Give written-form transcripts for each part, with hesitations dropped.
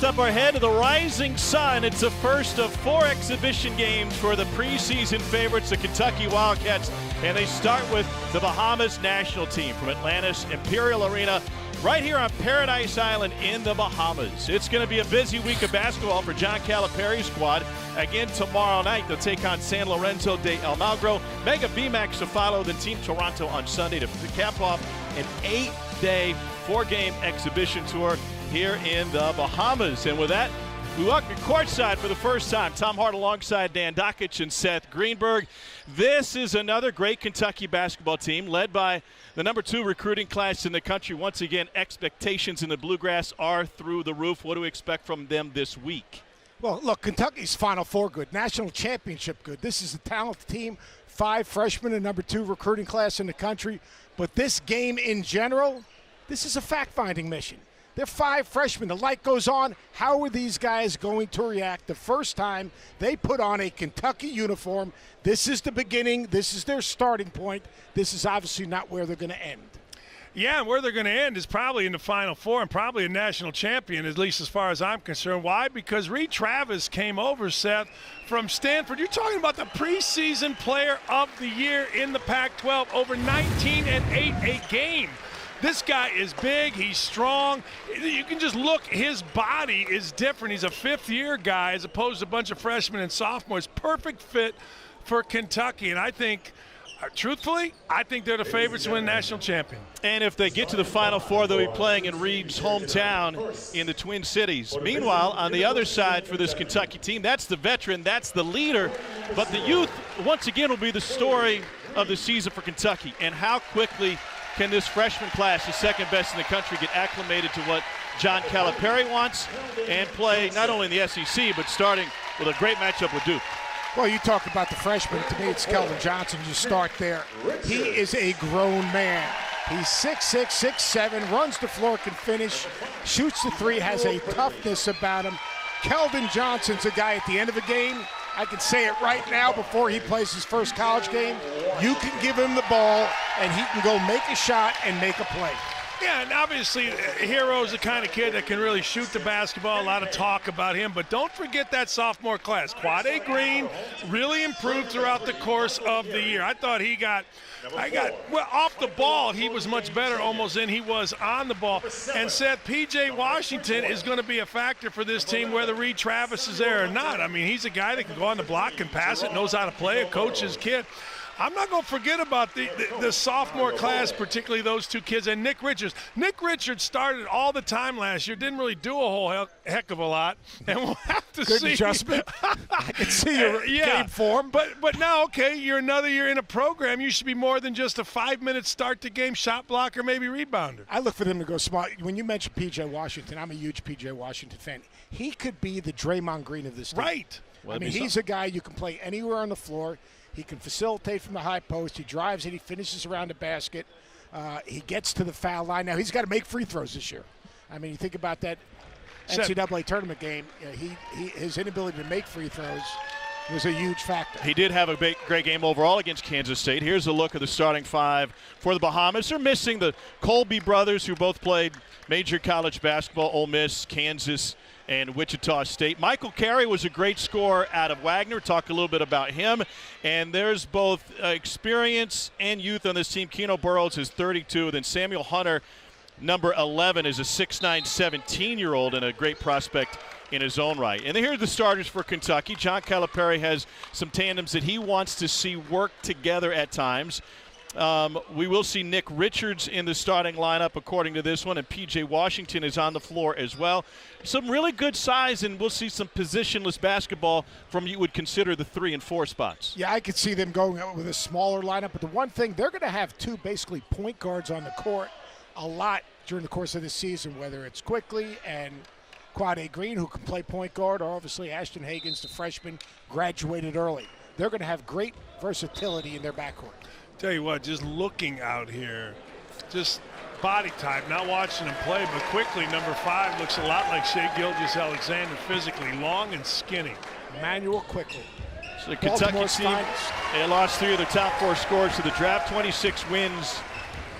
lift up our head to the rising sun. It's the first of 4 exhibition games for the preseason favorites, the Kentucky Wildcats, and they start with the Bahamas national team from Atlantis Imperial Arena right here on Paradise Island in the Bahamas. It's going to be a busy week of basketball for John Calipari's squad. Again, tomorrow night, they'll take on San Lorenzo de Almagro. Mega VMAX to follow, then Team Toronto on Sunday to cap off an 8-day, 4-game exhibition tour here in the Bahamas. And with that, we welcome courtside for the first time. Tom Hart alongside Dan Dockich and Seth Greenberg. This is another great Kentucky basketball team led by the number 2 recruiting class in the country. Once again, expectations in the Bluegrass are through the roof. What do we expect from them this week? Well, look, Kentucky's Final Four good, national championship good. This is a talented team, 5 freshmen and number 2 recruiting class in the country. But this game in general, this is a fact-finding mission. They're 5 freshmen. The light goes on. How are these guys going to react the first time they put on a Kentucky uniform? This is the beginning. This is their starting point. This is obviously not where they're going to end. Yeah, and where they're going to end is probably in the Final Four and probably a national champion, at least as far as I'm concerned. Why? Because Reed Travis came over, Seth, from Stanford. You're talking about the preseason player of the year in the Pac-12, over 19 and 8 a game. This guy is big, he's strong. You can just look, his body is different. He's a 5th-year guy as opposed to a bunch of freshmen and sophomores. Perfect fit for Kentucky, and I think, truthfully, I think they're the favorites to win national champion. And if they get to the Final Four, they'll be playing in Reed's hometown in the Twin Cities. Meanwhile, on the other side for this Kentucky team, that's the veteran, that's the leader. But the youth, once again, will be the story of the season for Kentucky. And how quickly can this freshman class, the second best in the country, get acclimated to what John Calipari wants and play not only in the SEC, but starting with a great matchup with Duke? Well, you talk about the freshman. To me, it's Keldon Johnson. You start there. He is a grown man. He's 6'6", 6'7", runs the floor, can finish, shoots the 3, has a toughness about him. Keldon Johnson's a guy at the end of a game. I can say it right now before he plays his first college game. You can give him the ball, and he can go make a shot and make a play. Yeah, and obviously, Hero's the kind of kid that can really shoot the basketball. A lot of talk about him, but don't forget that sophomore class. Quade Green really improved throughout the course of the year. I thought well, off the ball, he was much better almost than he was on the ball. And Seth, P.J. Washington is going to be a factor for this team, whether Reed Travis is there or not. I mean, he's a guy that can go on the block, can pass it, knows how to play, a coach's kid. I'm not going to forget about the sophomore class, particularly those 2 kids, and Nick Richards. Nick Richards started all the time last year, didn't really do a whole heck of a lot, and we'll have to see. Good adjustment. I can see your game form. But now, okay, you're another year in a program. You should be more than just a 5-minute start-to-game shot blocker, maybe rebounder. I look for them to go smart. When you mention P.J. Washington, I'm a huge P.J. Washington fan. He could be the Draymond Green of this team. Right. Well, I mean, he's a guy you can play anywhere on the floor. He can facilitate from the high post. He drives it. He finishes around the basket. He gets to the foul line. Now, he's got to make free throws this year. I mean, you think about that NCAA tournament game. His inability to make free throws was a huge factor. He did have a great game overall against Kansas State. Here's a look at the starting 5 for the Bahamas. They're missing the Colby brothers, who both played major college basketball, Ole Miss, Kansas, and Wichita State. Michael Carey was a great scorer out of Wagner. Talk a little bit about him. And there's both experience and youth on this team. Keno Burrows is 32. Then Samuel Hunter, number 11, is a 6'9", 17-year-old and a great prospect in his own right. And here are the starters for Kentucky. John Calipari has some tandems that he wants to see work together at times. We will see Nick Richards in the starting lineup according to this one, and P.J. Washington is on the floor as well. Some really good size, and we'll see some positionless basketball from you would consider the 3 and 4 spots. Yeah, I could see them going with a smaller lineup, but the one thing, they're going to have 2 basically point guards on the court a lot during the course of the season, whether it's Quickly and Quade Green, who can play point guard, or obviously Ashton Hagans, the freshman, graduated early. They're going to have great versatility in their backcourt. Tell you what, just looking out here, just body type, not watching him play, but Quickly, number 5, looks a lot like Shai Gilgeous-Alexander physically, long and skinny. Emmanuel Quickly. So the Kentucky team, they lost 3 of their top 4 scorers to the draft, 26 wins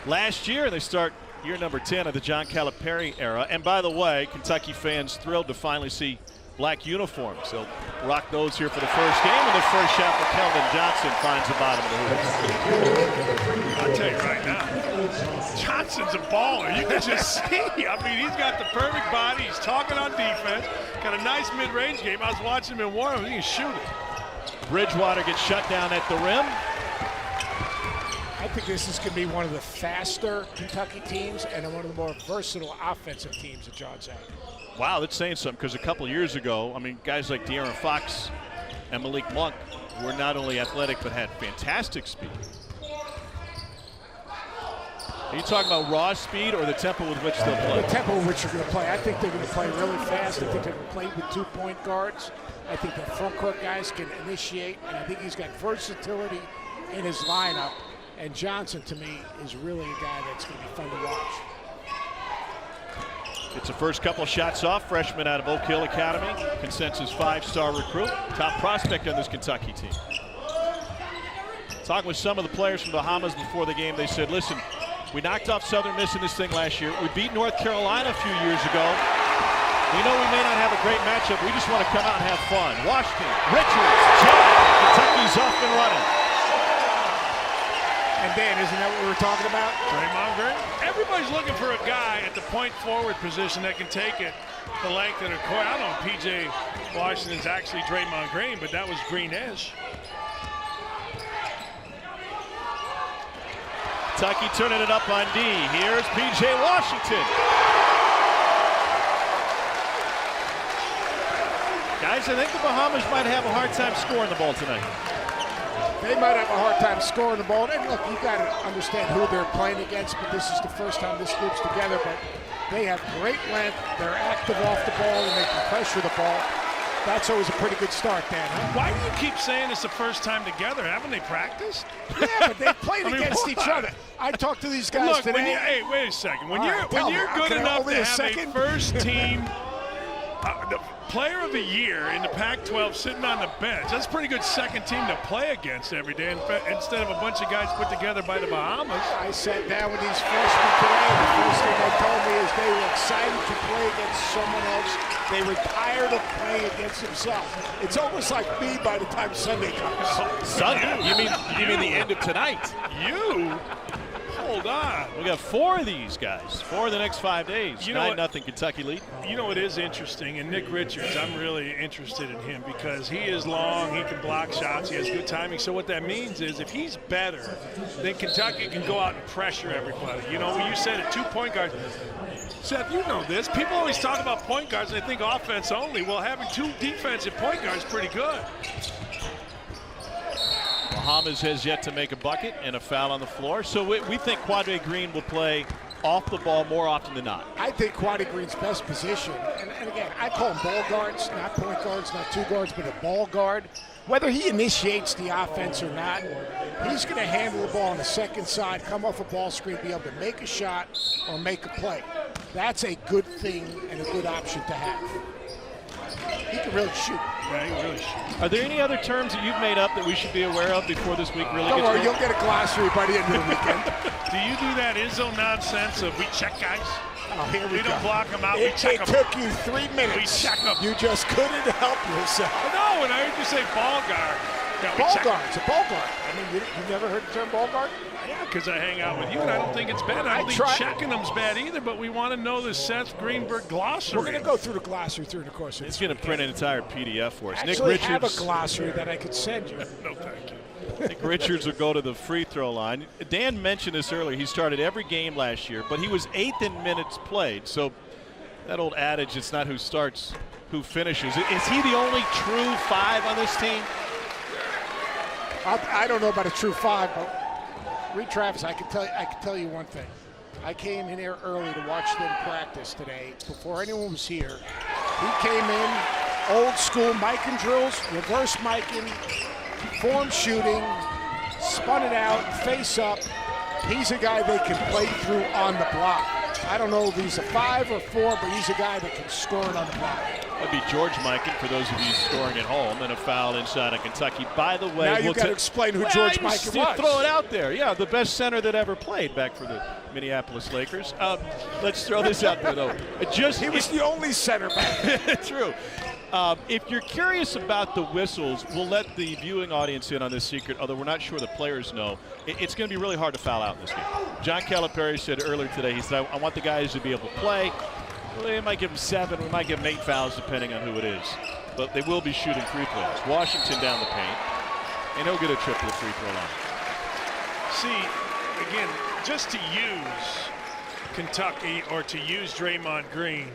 last year. They start year number 10 of the John Calipari era. And by the way, Kentucky fans thrilled to finally see black uniforms. They'll rock those here for the first game, and the first shot for Keldon Johnson finds the bottom of the hoop. I'll tell you right now, Johnson's a baller. You can just see. I mean, he's got the perfect body. He's talking on defense. Got a nice mid-range game. I was watching him in Warren. He can shoot it. Bridgewater gets shut down at the rim. I think this is going to be one of the faster Kentucky teams and one of the more versatile offensive teams at John Zach. Wow, that's saying something, because a couple of years ago, I mean, guys like De'Aaron Fox and Malik Monk were not only athletic but had fantastic speed. Are you talking about raw speed or the tempo with which they'll play? The tempo with which you're going to play. I think they're going to play really fast. I think they're going to play with 2-point guards. I think the front court guys can initiate, and I think he's got versatility in his lineup. And Johnson, to me, is really a guy that's going to be fun to watch. It's the first couple shots off. Freshman out of Oak Hill Academy. Consensus 5-star recruit. Top prospect on this Kentucky team. Talking with some of the players from Bahamas before the game, they said, listen, we knocked off Southern Miss in this thing last year. We beat North Carolina a few years ago. We know we may not have a great matchup. We just want to come out and have fun. Washington, Richards, jab. Kentucky's off and running. And Dan, isn't that what we were talking about? Draymond Green. Everybody's looking for a guy at the point forward position that can take it the length of the court. I don't know if P.J. Washington's actually Draymond Green, but that was Green-ish. Kentucky turning it up on D. Here's P.J. Washington. Guys, I think the Bahamas might have a hard time scoring the ball tonight. They might have a hard time scoring the ball. And look, you've got to understand who they're playing against, but this is the first time this group's together. But they have great length. They're active off the ball, and they can pressure the ball. That's always a pretty good start, Dan. Huh? Why do you keep saying it's the first time together? Haven't they practiced? Yeah, but they played against each other. I talked to these guys today. Hey, wait a second. When you're good Okay, enough only to a have second? a first team the player of the year in the Pac-12 sitting on the bench, that's a pretty good second team to play against every day instead of a bunch of guys put together by the Bahamas. I sat down with these freshmen today, and the first thing they told me is they were excited to play against someone else. They were tired of playing against themselves. It's almost like me by the time Sunday comes. Sunday? You mean the end of tonight? You? Hold on. We got 4 of these guys. 4 in the next 5 days. 9-0 Kentucky lead. You know what is interesting? And Nick Richards, I'm really interested in him because he is long, he can block shots, he has good timing. So what that means is if he's better, then Kentucky can go out and pressure everybody. You know, when you said it, 2 point guards. Seth, you know this. People always talk about point guards and they think offense only. Well, having 2 defensive point guards is pretty good. Bahamas has yet to make a bucket and a foul on the floor. So we think Quadre Green will play off the ball more often than not. I think Quadre Green's best position, and again, I call them ball guards, not point guards, not 2 guards, but a ball guard. Whether he initiates the offense or not, he's going to handle the ball on the second side, come off a ball screen, be able to make a shot or make a play. That's a good thing and a good option to have. He can really shoot. Yeah, he really shoot. Are there any other terms that you've made up that we should be aware of before this week really Don't gets worry, going? you'll get a glossary by the end of the weekend. Do you do that Izzo nonsense of we check guys? Oh, here we go. don't block them out, we check them. It took you 3 minutes. We check them. You just couldn't help yourself. No, when I heard you say ball guard. Yeah, Ball guard. It's a ball guard. I mean, you never heard the term ball guard? Yeah, because I hang out with you, and I don't think it's bad. I don't think checking them's bad either, but we want to know the Seth Greenberg glossary. We're going to go through the glossary through the course of He's this. going to print an entire PDF for us. I Nick actually Richards have a glossary that I could send you. No, thank you. Nick Richards will go to the free throw line. Dan mentioned this earlier. He started every game last year, but he was 8th in minutes played. So that old adage, it's not who starts, who finishes. Is he the only true 5 on this team? I don't know about a true 5, but Reed Travis, I can tell you one thing. I came in here early to watch them practice today before anyone was here. He came in, old school miking drills, reverse miking, form shooting, spun it out, face up. He's a guy they can play through on the block. I don't know if he's a 5 or 4, but he's a guy that can score it on the block. That'd be George Mikan for those of you scoring at home, and a foul inside of Kentucky. By the way, now you've got to explain who George Mikan was. Throw it out there. Yeah, the best center that ever played back for the Minneapolis Lakers. Let's throw this out there, though. He was the only center back. True. If you're curious about the whistles, we'll let the viewing audience in on this secret, although we're not sure the players know. It's going to be really hard to foul out in this game. John Calipari said earlier today, he said, I want the guys to be able to play. They might give them 7. We might give them 8 fouls, depending on who it is. But they will be shooting free throws. Washington down the paint, and he'll get a trip to the free throw line. See, again, just to use Kentucky or to use Draymond Green,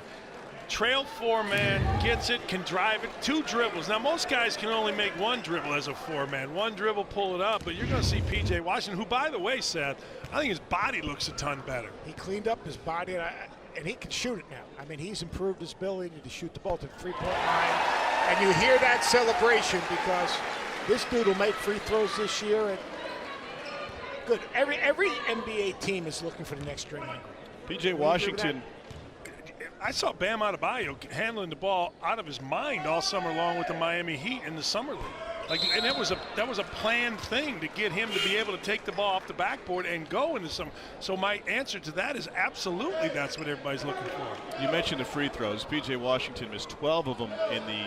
trail 4-man, gets it, can drive it, 2 dribbles. Now, most guys can only make 1 dribble as a 4-man. 1 dribble, pull it up, but you're going to see P.J. Washington, who, by the way, Seth, I think his body looks a ton better. He cleaned up his body, and he can shoot it now. I mean, he's improved his ability to shoot the ball to the three-point line. And you hear that celebration because this dude will make free throws this year. And good. Every NBA team is looking for the next Draymond Green. P.J. Washington. I saw Bam Adebayo handling the ball out of his mind all summer long with the Miami Heat in the summer league. And that was a planned thing to get him to be able to take the ball off the backboard and go into some. So my answer to that is absolutely that's what everybody's looking for. You mentioned the free throws. P.J. Washington missed 12 of them in the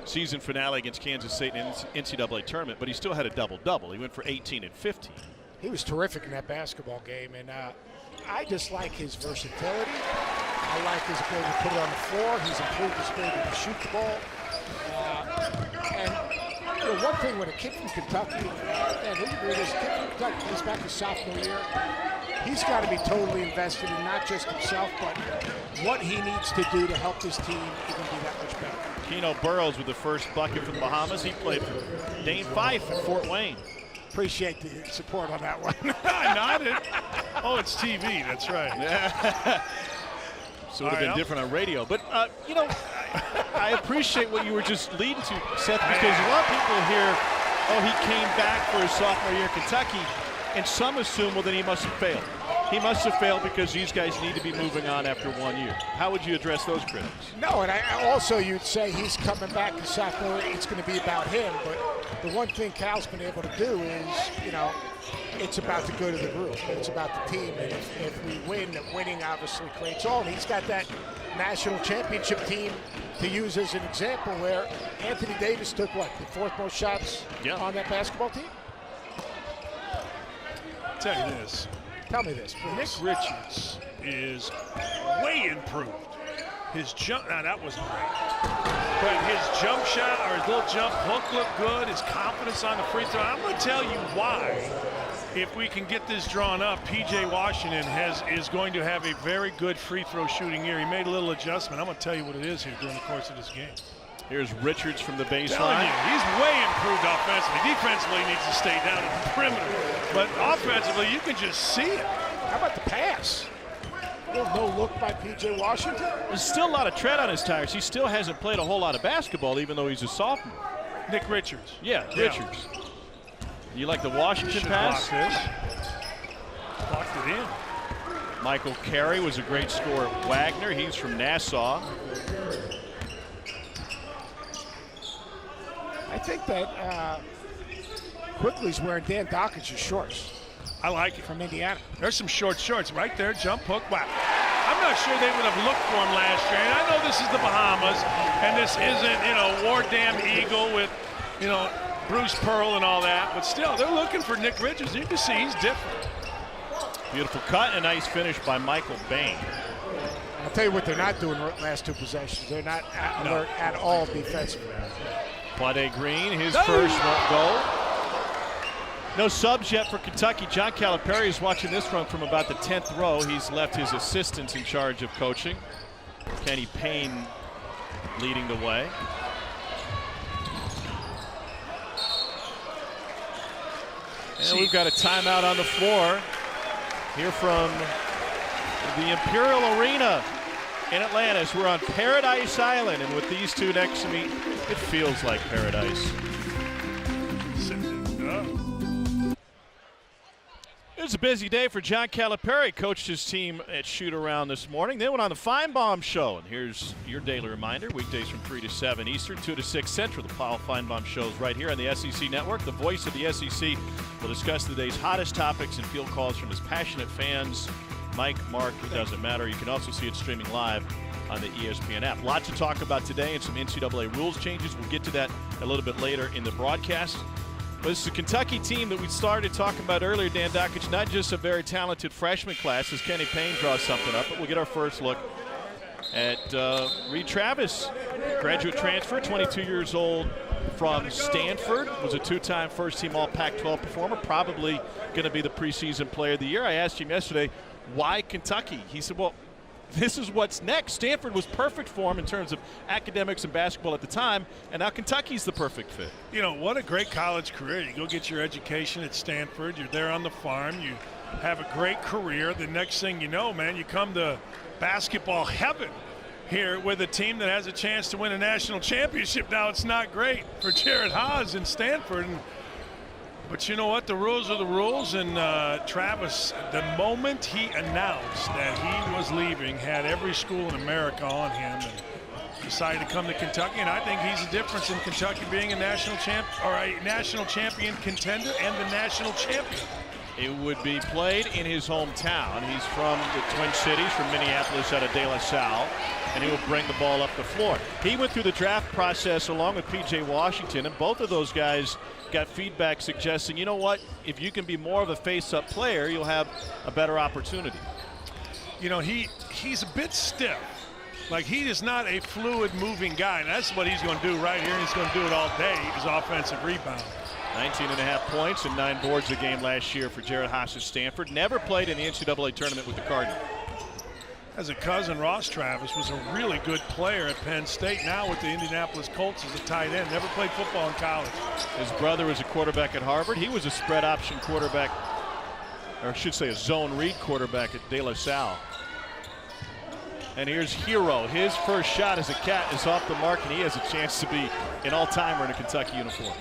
season finale against Kansas State in the NCAA tournament, but he still had a double-double. He went for 18 and 15. He was terrific in that basketball game, and I just like his versatility. I like his ability to put it on the floor. He's improved his ability to shoot the ball. And you know, one thing with a kid from Kentucky, and this kid from Kentucky comes back his sophomore year, he's got to be totally invested in not just himself, but what he needs to do to help this team even be that much better. Keno Burrows with the first bucket for the Bahamas. He played for Dane Fife at Fort Wayne. Appreciate the support on that one. I nodded. Oh, it's TV. That's right. Yeah. So it would have been different on radio. But, you know, I appreciate what you were just leading to, Seth, because a lot of people hear, oh, he came back for his sophomore year in Kentucky, and some assume, well, then he must have failed. He must have failed because these guys need to be moving on after 1 year. How would you address those critics? No, and also you'd say he's coming back his sophomore year. It's going to be about him. But the one thing Cal's been able to do is, you know, it's about the good of the group. It's about the team. And if we win, then winning obviously creates all. And he's got that national championship team to use as an example where Anthony Davis took, what, the 4th most shots on that basketball team? I'll tell you this. Tell me this, please. Nick Richards is way improved. His jump, now that wasn't great, but his jump shot or his little jump hook looked good. His confidence on the free throw. I'm going to tell you why. If we can get this drawn up, P.J. Washington is going to have a very good free throw shooting year. He made a little adjustment. I'm going to tell you what it is here during the course of this game. Here's Richards from the baseline. Telling you, he's way improved offensively. Defensively, he needs to stay down at the perimeter. But offensively, you can just see it. How about the pass? No look by P.J. Washington. There's still a lot of tread on his tires. He still hasn't played a whole lot of basketball, even though he's a sophomore. Nick Richards. Yeah, Richards. You like the Washington pass? Block this. Blocked it in. Michael Carey was a great scorer at Wagner. He's from Nassau. I think that Quickly's wearing Dan Dockich's shorts. I like it. From Indiana. There's some shorts right there. Jump hook. Wow. I'm not sure they would have looked for him last year. And I know this is the Bahamas, and this isn't, you know, Wardam Eagle with, you know, Bruce Pearl and all that. But still, they're looking for Nick Richards. You can see he's different. Beautiful cut and a nice finish by Michael Bain. I'll tell you what they're not doing the last 2 possessions. They're not alert at all defensively. Quade Green, his first won't go. No subs yet for Kentucky. John Calipari is watching this one from about the 10th row. He's left his assistants in charge of coaching. Kenny Payne leading the way. And we've got a timeout on the floor here from the Imperial Arena in Atlantis. We're on Paradise Island, and with these two next to me, it feels like paradise. was a busy day for John Calipari. Coached his team at shoot-around this morning. They went on the Feinbaum Show. And here's your daily reminder. Weekdays from 3 to 7 Eastern, 2 to 6 Central. The Paul Feinbaum Show is right here on the SEC Network. The voice of the SEC will discuss the day's hottest topics and field calls from his passionate fans. Mike, Mark, it doesn't matter. You can also see it streaming live on the ESPN app. Lots to talk about today and some NCAA rules changes. We'll get to that a little bit later in the broadcast. But this is a Kentucky team that we started talking about earlier, Dan Dakich, not just a very talented freshman class, as Kenny Payne draws something up, but we'll get our first look at Reed Travis, graduate transfer, 22 years old from Stanford, was a two-time first-team All-Pac-12 performer, probably going to be the preseason player of the year. I asked him yesterday, why Kentucky? He said, well, this is what's next. Stanford was perfect for him in terms of academics and basketball at the time, and now Kentucky's the perfect fit. You know, what a great college career. You go get your education at Stanford. You're there on the farm. You have a great career. The next thing you know, man, you come to basketball heaven here with a team that has a chance to win a national championship. Now, it's not great for Jared Haas in Stanford, but you know what? The rules are the rules, and Travis, the moment he announced that he was leaving, had every school in America on him and decided to come to Kentucky. And I think he's the difference in Kentucky being a national champion contender and the national champion. It would be played in his hometown. He's from the Twin Cities, from Minneapolis out of De La Salle, and he will bring the ball up the floor. He went through the draft process along with P.J. Washington, and both of those guys got feedback suggesting, you know what, if you can be more of a face-up player, you'll have a better opportunity. You know, he's a bit stiff. Like, he is not a fluid moving guy, and that's what he's going to do right here, and he's going to do it all day, his offensive rebound. 19.5 points and 9 boards a game last year for Jared Haas at Stanford. Never played in the NCAA tournament with the Cardinals. As a cousin, Ross Travis was a really good player at Penn State. Now with the Indianapolis Colts as a tight end. Never played football in college. His brother was a quarterback at Harvard. He was a spread option quarterback, or I should say a zone read quarterback at De La Salle. And here's Hero. His first shot as a Cat is off the mark, and he has a chance to be an all-timer in a Kentucky uniform.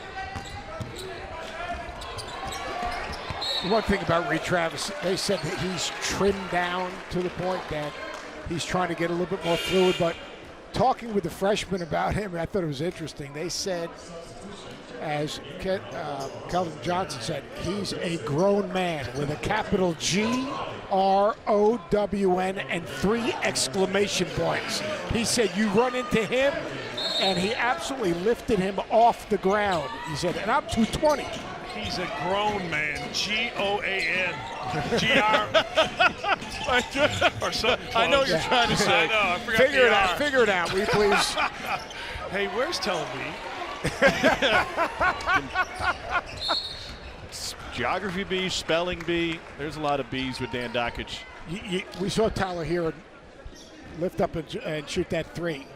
One thing about Reed Travis, they said that he's trimmed down to the point that he's trying to get a little bit more fluid, but talking with the freshmen about him, I thought it was interesting. They said, as Kelvin Johnson said, he's a grown man with a capital G-R-O-W-N and 3 exclamation points. He said, you run into him, and he absolutely lifted him off the ground. He said, and I'm 220. He's a grown man, G-O-A-N, G-R, or something close. I know what you're trying to say. I know, I forgot Figure it out, will you please? Hey, where's Teleby? Geography B, spelling B. There's a lot of B's with Dan Dakich. We saw Tyler here lift up and shoot that 3.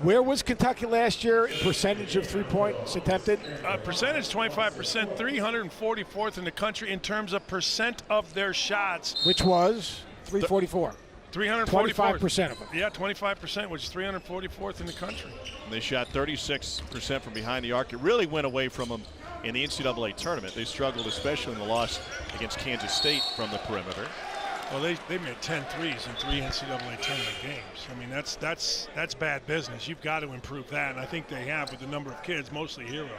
Where was Kentucky last year in percentage of 3 points attempted? Percentage 25%, 344th in the country in terms of percent of their shots. Which was 344. 25% of them. Yeah, 25%, which is 344th in the country. They shot 36% from behind the arc. It really went away from them in the NCAA tournament. They struggled, especially in the loss against Kansas State from the perimeter. Well, they made 10 threes in 3 NCAA tournament games. I mean, that's bad business. You've got to improve that, and I think they have with the number of kids, mostly Hero.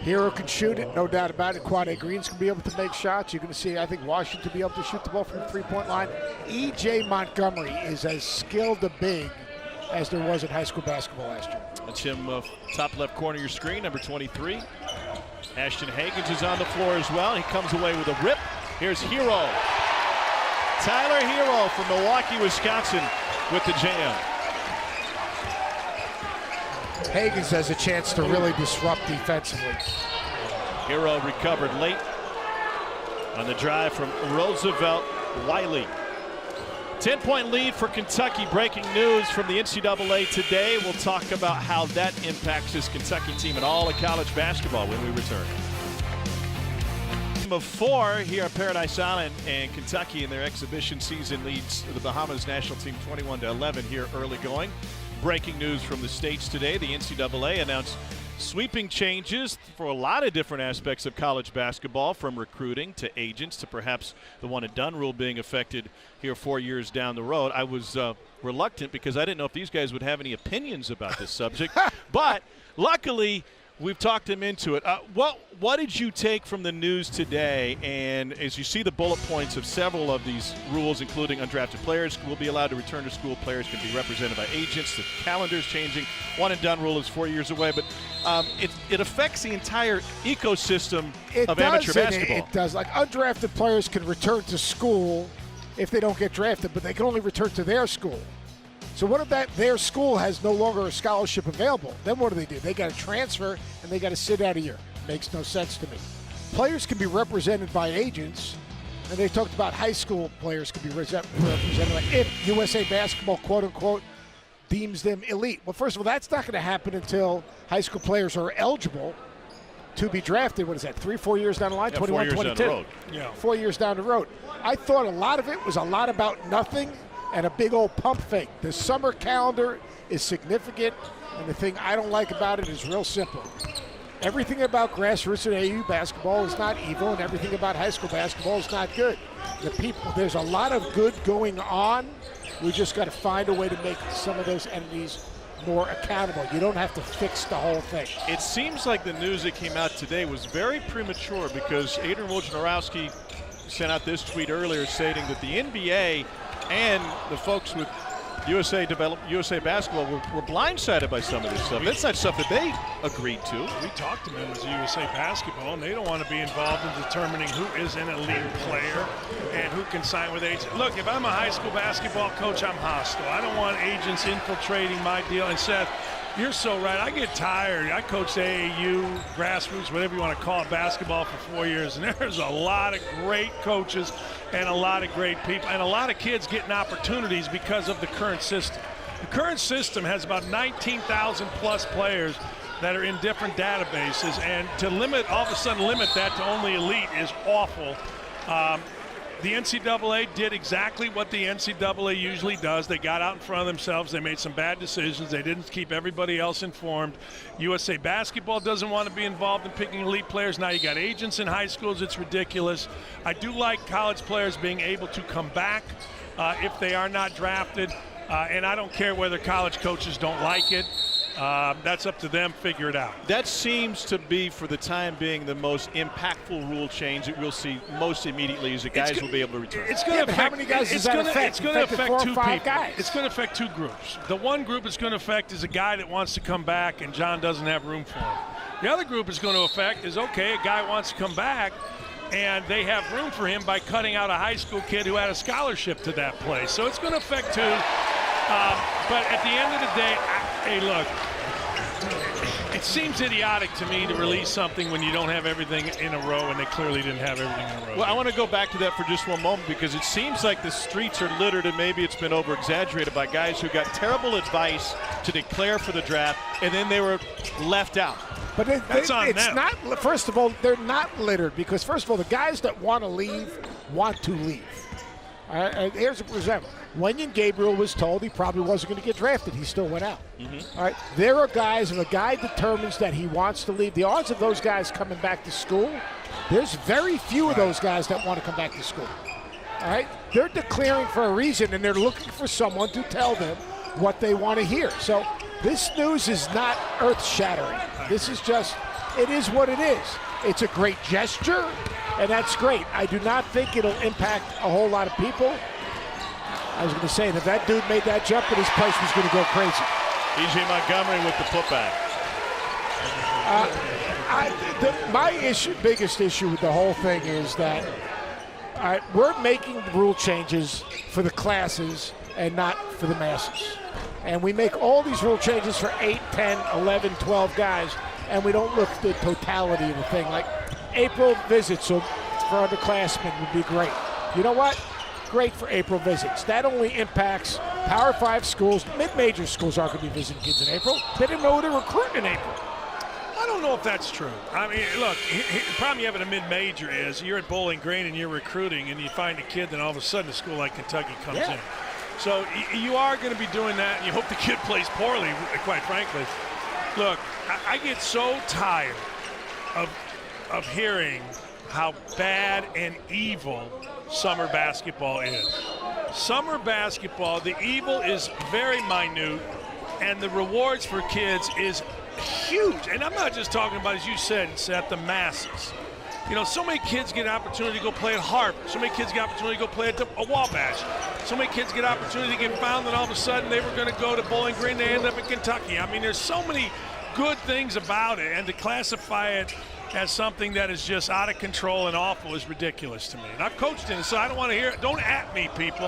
Hero can shoot it, no doubt about it. Quade Green's going to be able to make shots. You're going to see, I think, Washington be able to shoot the ball from the 3-point line. E.J. Montgomery is as skilled a big as there was in high school basketball last year. That's him, top left corner of your screen, number 23. Ashton Hagans is on the floor as well. He comes away with a rip. Here's Hero. Tyler Hero from Milwaukee, Wisconsin with the jam. Hagans has a chance to really disrupt defensively. Hero recovered late on the drive from Roosevelt Wiley. 10-point lead for Kentucky. Breaking news from the NCAA today. We'll talk about how that impacts this Kentucky team and all of college basketball when we return. Of 4 here at Paradise Island, and Kentucky in their exhibition season leads the Bahamas national team 21-11 here early going. Breaking news from the States today. The NCAA announced Sweeping changes for a lot of different aspects of college basketball, from recruiting to agents to perhaps the one-and-done rule being affected here 4 years down the road. I was reluctant because I didn't know if these guys would have any opinions about this subject. But luckily, we've talked them into it. What did you take from the news today? And as you see the bullet points of several of these rules, including undrafted players will be allowed to return to school, players can be represented by agents, the calendar's changing, one-and-done rule is 4 years away, but it affects the entire ecosystem of amateur basketball. It does. Like, undrafted players can return to school if they don't get drafted, but they can only return to their school. So what if their school has no longer a scholarship available? Then what do? They got to transfer, and they got to sit out a year. Makes no sense to me. Players can be represented by agents, and they talked about high school players can be represented by, if USA Basketball, quote-unquote, deems them elite. Well, first of all, that's not going to happen until high school players are eligible to be drafted. What is that, 3-4 years down the line? Yeah, 21, 4 years 22. down the road. Yeah. 4 years down the road. I thought a lot of it was a lot about nothing and a big old pump fake. The summer calendar is significant, and the thing I don't like about it is real simple. Everything about grassroots and AAU basketball is not evil, and everything about high school basketball is not good. There's a lot of good going on. We just got to find a way to make some of those entities more accountable. You don't have to fix the whole thing. It seems like the news that came out today was very premature, because Adrian Wojnarowski sent out this tweet earlier stating that the NBA and the folks with USA Basketball were blindsided by some of this stuff. That's not stuff that they agreed to. We talked to members of USA Basketball, and they don't want to be involved in determining who is an elite player and who can sign with agents. Look, if I'm a high school basketball coach, I'm hostile. I don't want agents infiltrating my deal. And Seth, you're so right. I get tired. I coached AAU, grassroots, whatever you want to call it, basketball for 4 years, and there's a lot of great coaches and a lot of great people and a lot of kids getting opportunities because of the current system. The current system has about 19,000 plus players that are in different databases, and to all of a sudden limit that to only elite is awful. The NCAA did exactly what the NCAA usually does. They got out in front of themselves. They made some bad decisions. They didn't keep everybody else informed. USA Basketball doesn't want to be involved in picking elite players. Now you got agents in high schools. It's ridiculous. I do like college players being able to come back if they are not drafted. And I don't care whether college coaches don't like it. That's up to them. Figure it out. That seems to be, for the time being, the most impactful rule change that we'll see most immediately, is that guys will be able to return. It's going to affect, how many guys does that affect? It's going to affect 4 or 2 5 people. guys. It's going to affect 2 groups. The one group it's going to affect is a guy that wants to come back and John doesn't have room for him. The other group it's going to affect is, okay, a guy wants to come back and they have room for him by cutting out a high school kid who had a scholarship to that place. So it's going to affect 2. But at the end of the day, hey, look, it seems idiotic to me to release something when you don't have everything in a row, and they clearly didn't have everything in a row. Well, I want to go back to that for just one moment, because it seems like the streets are littered, and maybe it's been over-exaggerated, by guys who got terrible advice to declare for the draft, and then they were left out. But That's on them. not. First of all, they're not littered, because first of all, the guys that want to leave want to leave. Here's an example. Wenyen Gabriel was told he probably wasn't going to get drafted. He still went out. All right. There are guys, if a guy determines that he wants to leave, the odds of those guys coming back to school, there's very few of those guys that want to come back to school. All right. They're declaring for a reason, and they're looking for someone to tell them what they want to hear. So this news is not earth-shattering. This is just, it is what it is. It's a great gesture, and that's great. I do not think it'll impact a whole lot of people. I was going to say that if that dude made that jump, that his place was going to go crazy. E.J. Montgomery with the putback. My biggest issue with the whole thing is that we're making rule changes for the classes and not for the masses. And we make all these rule changes for 8, 10, 11, 12 guys, and we don't look at the totality of the thing. Like April visits for underclassmen would be great. You know what? Great for April visits. That only impacts Power 5 schools. Mid-major schools aren't going to be visiting kids in April. They didn't know who to recruit in April. I don't know if that's true. I mean, look, the problem you have at a mid-major is you're at Bowling Green and you're recruiting, and you find a kid, then all of a sudden a school like Kentucky comes in. So you are going to be doing that, and you hope the kid plays poorly, quite frankly. Look, I get so tired of hearing how bad and evil summer basketball is. Summer basketball, the evil is very minute, and the rewards for kids is huge. And I'm not just talking about, as you said, Seth, the masses. You know, so many kids get an opportunity to go play at Harvard. So many kids get an opportunity to go play at Wabash. So many kids get an opportunity to get found, and all of a sudden they were going to go to Bowling Green. They end up in Kentucky. I mean, there's so many good things about it, and to classify it as something that is just out of control and awful is ridiculous to me. And I've coached in it, so I don't want to hear it. Don't at me, people.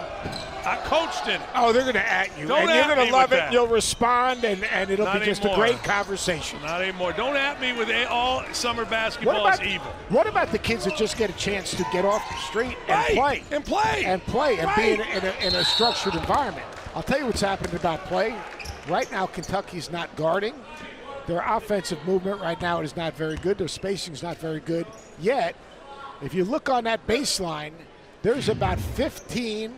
I coached in it. Oh, they're going to at you. Don't and you're going to love it. You'll respond, and it'll Not be just anymore. a great conversation. Not anymore. Don't at me with all summer basketball is evil. What about the kids that just get a chance to get off the street and play? And play. And play and be in a structured environment. I'll tell you what's happening about play. Right now, Kentucky's not guarding. Their offensive movement right now is not very good. Their spacing is not very good. Yet, if you look on that baseline, there's about 15.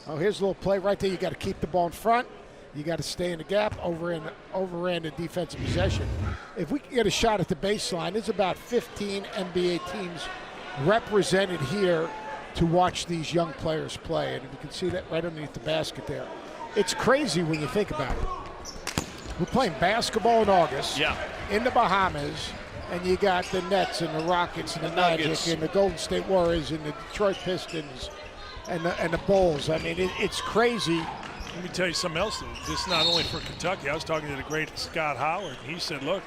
Oh, here's a little play right there. You got to keep the ball in front. You got to stay in the gap, overrun the defensive possession. If we can get a shot at the baseline, there's about 15 NBA teams represented here to watch these young players play. And you can see that right underneath the basket there. It's crazy when you think about it. We're playing basketball in August in the Bahamas, and you got the Nets and the Rockets and the Magic and the Golden State Warriors and the Detroit Pistons and the Bulls. I mean, it's crazy. Let me tell you something else. This is not only for Kentucky. I was talking to the great Scott Howard, and he said, look,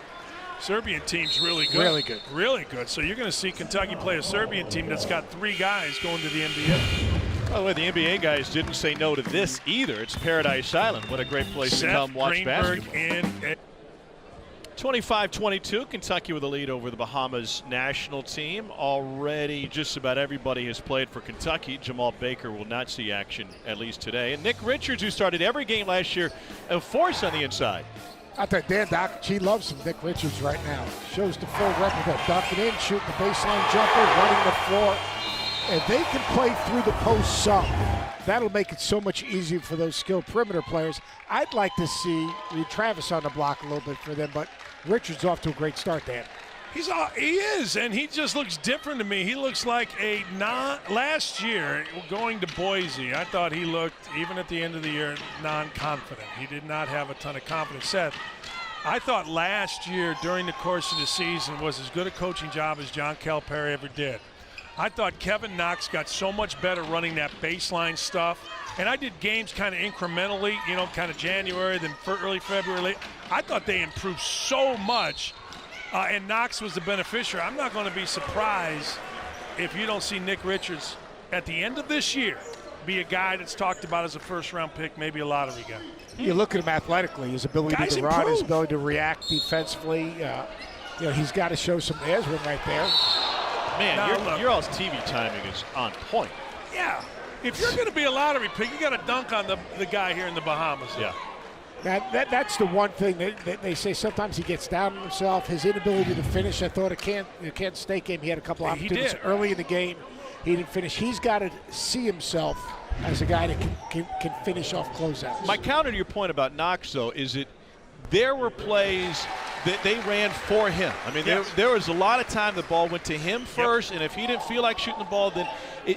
Serbian team's really good. Really good. Really good. So you're going to see Kentucky play a Serbian team that's got 3 guys going to the NBA. By the way, the NBA guys didn't say no to this either. It's Paradise Island. What a great place to come watch basketball. 25-22, Kentucky with a lead over the Bahamas national team. Already just about everybody has played for Kentucky. Jamal Baker will not see action, at least today. And Nick Richards, who started every game last year, a force on the inside. I thought Dan Doc, she loves some Nick Richards right now. Shows the full record, dunking in, shooting the baseline jumper, running the floor. And they can play through the post some. That'll make it so much easier for those skilled perimeter players. I'd like to see Travis on the block a little bit for them, but Richards off to a great start, Dan. He is, and he just looks different to me. He looks like last year going to Boise, I thought he looked, even at the end of the year, non-confident. He did not have a ton of confidence. Seth, I thought last year during the course of the season was as good a coaching job as John Calipari ever did. I thought Kevin Knox got so much better running that baseline stuff. And I did games kind of incrementally, kind of January, then early February. I thought they improved so much, and Knox was the beneficiary. I'm not going to be surprised if you don't see Nick Richards at the end of this year be a guy that's talked about as a first-round pick, maybe a lottery guy. You look at him athletically, his ability to run, his ability to react defensively. He's got to show some. There's one right there. Man, your all's TV timing is on point. Yeah. If you're going to be a lottery pick, you got to dunk on the guy here in the Bahamas. Yeah. That's the one thing that they say sometimes he gets down on himself. His inability to finish. I thought a Kansas State game, he had a couple opportunities early in the game. He didn't finish. He's got to see himself as a guy that can finish off closeouts. My counter to your point about Knox, though, is that there were plays that they ran for him. I mean, there was a lot of time the ball went to him first, and if he didn't feel like shooting the ball, then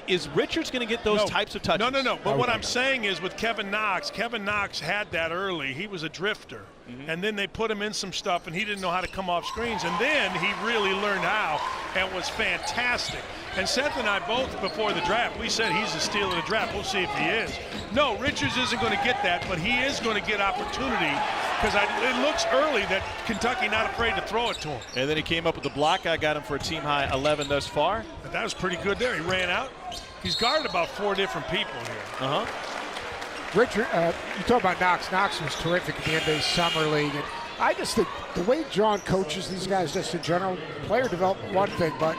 is Richards going to get those types of touches? No. But what I'm saying is with Kevin Knox had that early. He was a drifter. And then they put him in some stuff, and he didn't know how to come off screens. And then he really learned how and was fantastic. And Seth and I both, before the draft, we said he's the steal of the draft. We'll see if he is. No, Richards isn't going to get that, but he is going to get opportunity because it looks early that Kentucky not afraid to throw it to him. And then he came up with the block. I got him for a team-high 11 thus far. But that was pretty good there. He ran out. He's guarded about 4 different people here. Richard, you talk about Knox. Knox was terrific in the NBA Summer League. And I just think the way John coaches these guys just in general, player development, one thing, but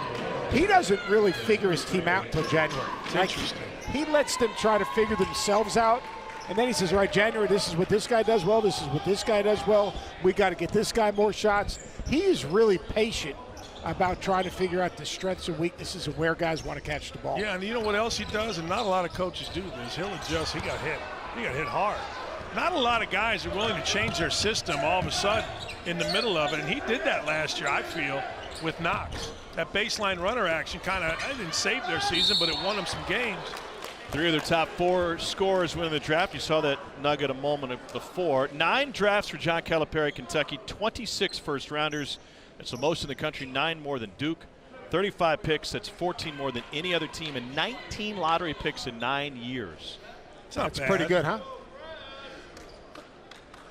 he doesn't really figure his team out until January. It's interesting. He lets them try to figure themselves out. And then he says, all right, January, this is what this guy does well. This is what this guy does well. We got to get this guy more shots. He is really patient about trying to figure out the strengths and weaknesses of where guys want to catch the ball. Yeah, and you know what else he does? And not a lot of coaches do this. He'll adjust. He got hit. He got hit hard. Not a lot of guys are willing to change their system all of a sudden in the middle of it, and he did that last year, I feel, with Knox. That baseline runner action I didn't save their season, but it won them some games. 3 of their top 4 scorers win the draft. You saw that nugget a moment before. 9 drafts for John Calipari, Kentucky, 26 first-rounders. That's the most in the country, 9 more than Duke. 35 picks, that's 14 more than any other team, and 19 lottery picks in 9 years. That's pretty good, huh?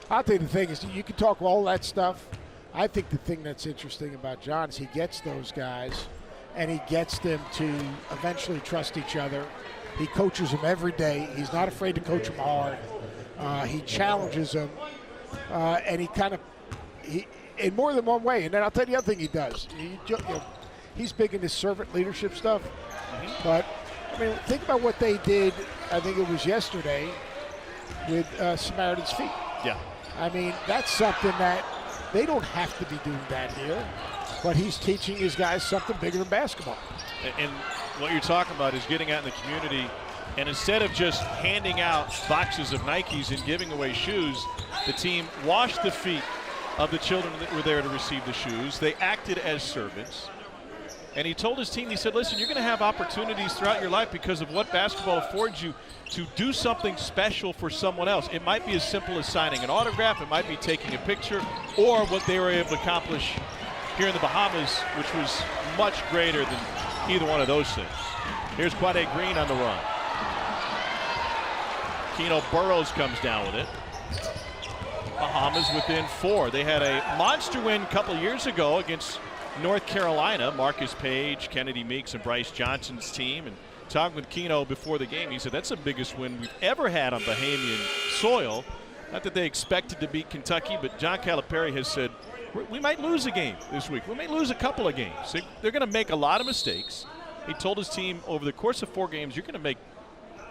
I think the thing is, you can talk all that stuff. I think the thing that's interesting about John is he gets those guys, and he gets them to eventually trust each other. He coaches them every day. He's not afraid to coach them hard. He challenges them, and he in more than one way. And then I'll tell you the other thing he does. He's big in his servant leadership stuff. But, I mean, think about what they did, I think it was yesterday, with Samaritan's Feet. Yeah. I mean, that's something that they don't have to be doing that here. But he's teaching his guys something bigger than basketball. And what you're talking about is getting out in the community, and instead of just handing out boxes of Nikes and giving away shoes, the team washed the feet of the children that were there to receive the shoes. They acted as servants. And he told his team, he said, listen, you're going to have opportunities throughout your life because of what basketball affords you to do something special for someone else. It might be as simple as signing an autograph. It might be taking a picture, or what they were able to accomplish here in the Bahamas, which was much greater than either one of those things. Here's Quade Green on the run. Keno Burrows comes down with it. Bahamas within 4. They had a monster win a couple years ago against North Carolina. Marcus Page, Kennedy Meeks, and Bryce Johnson's team. And talking with Keno before the game, he said that's the biggest win we've ever had on Bahamian soil. Not that they expected to beat Kentucky, but John Calipari has said, we might lose a game this week. We may lose a couple of games. They're going to make a lot of mistakes. He told his team over the course of 4 games, you're going to make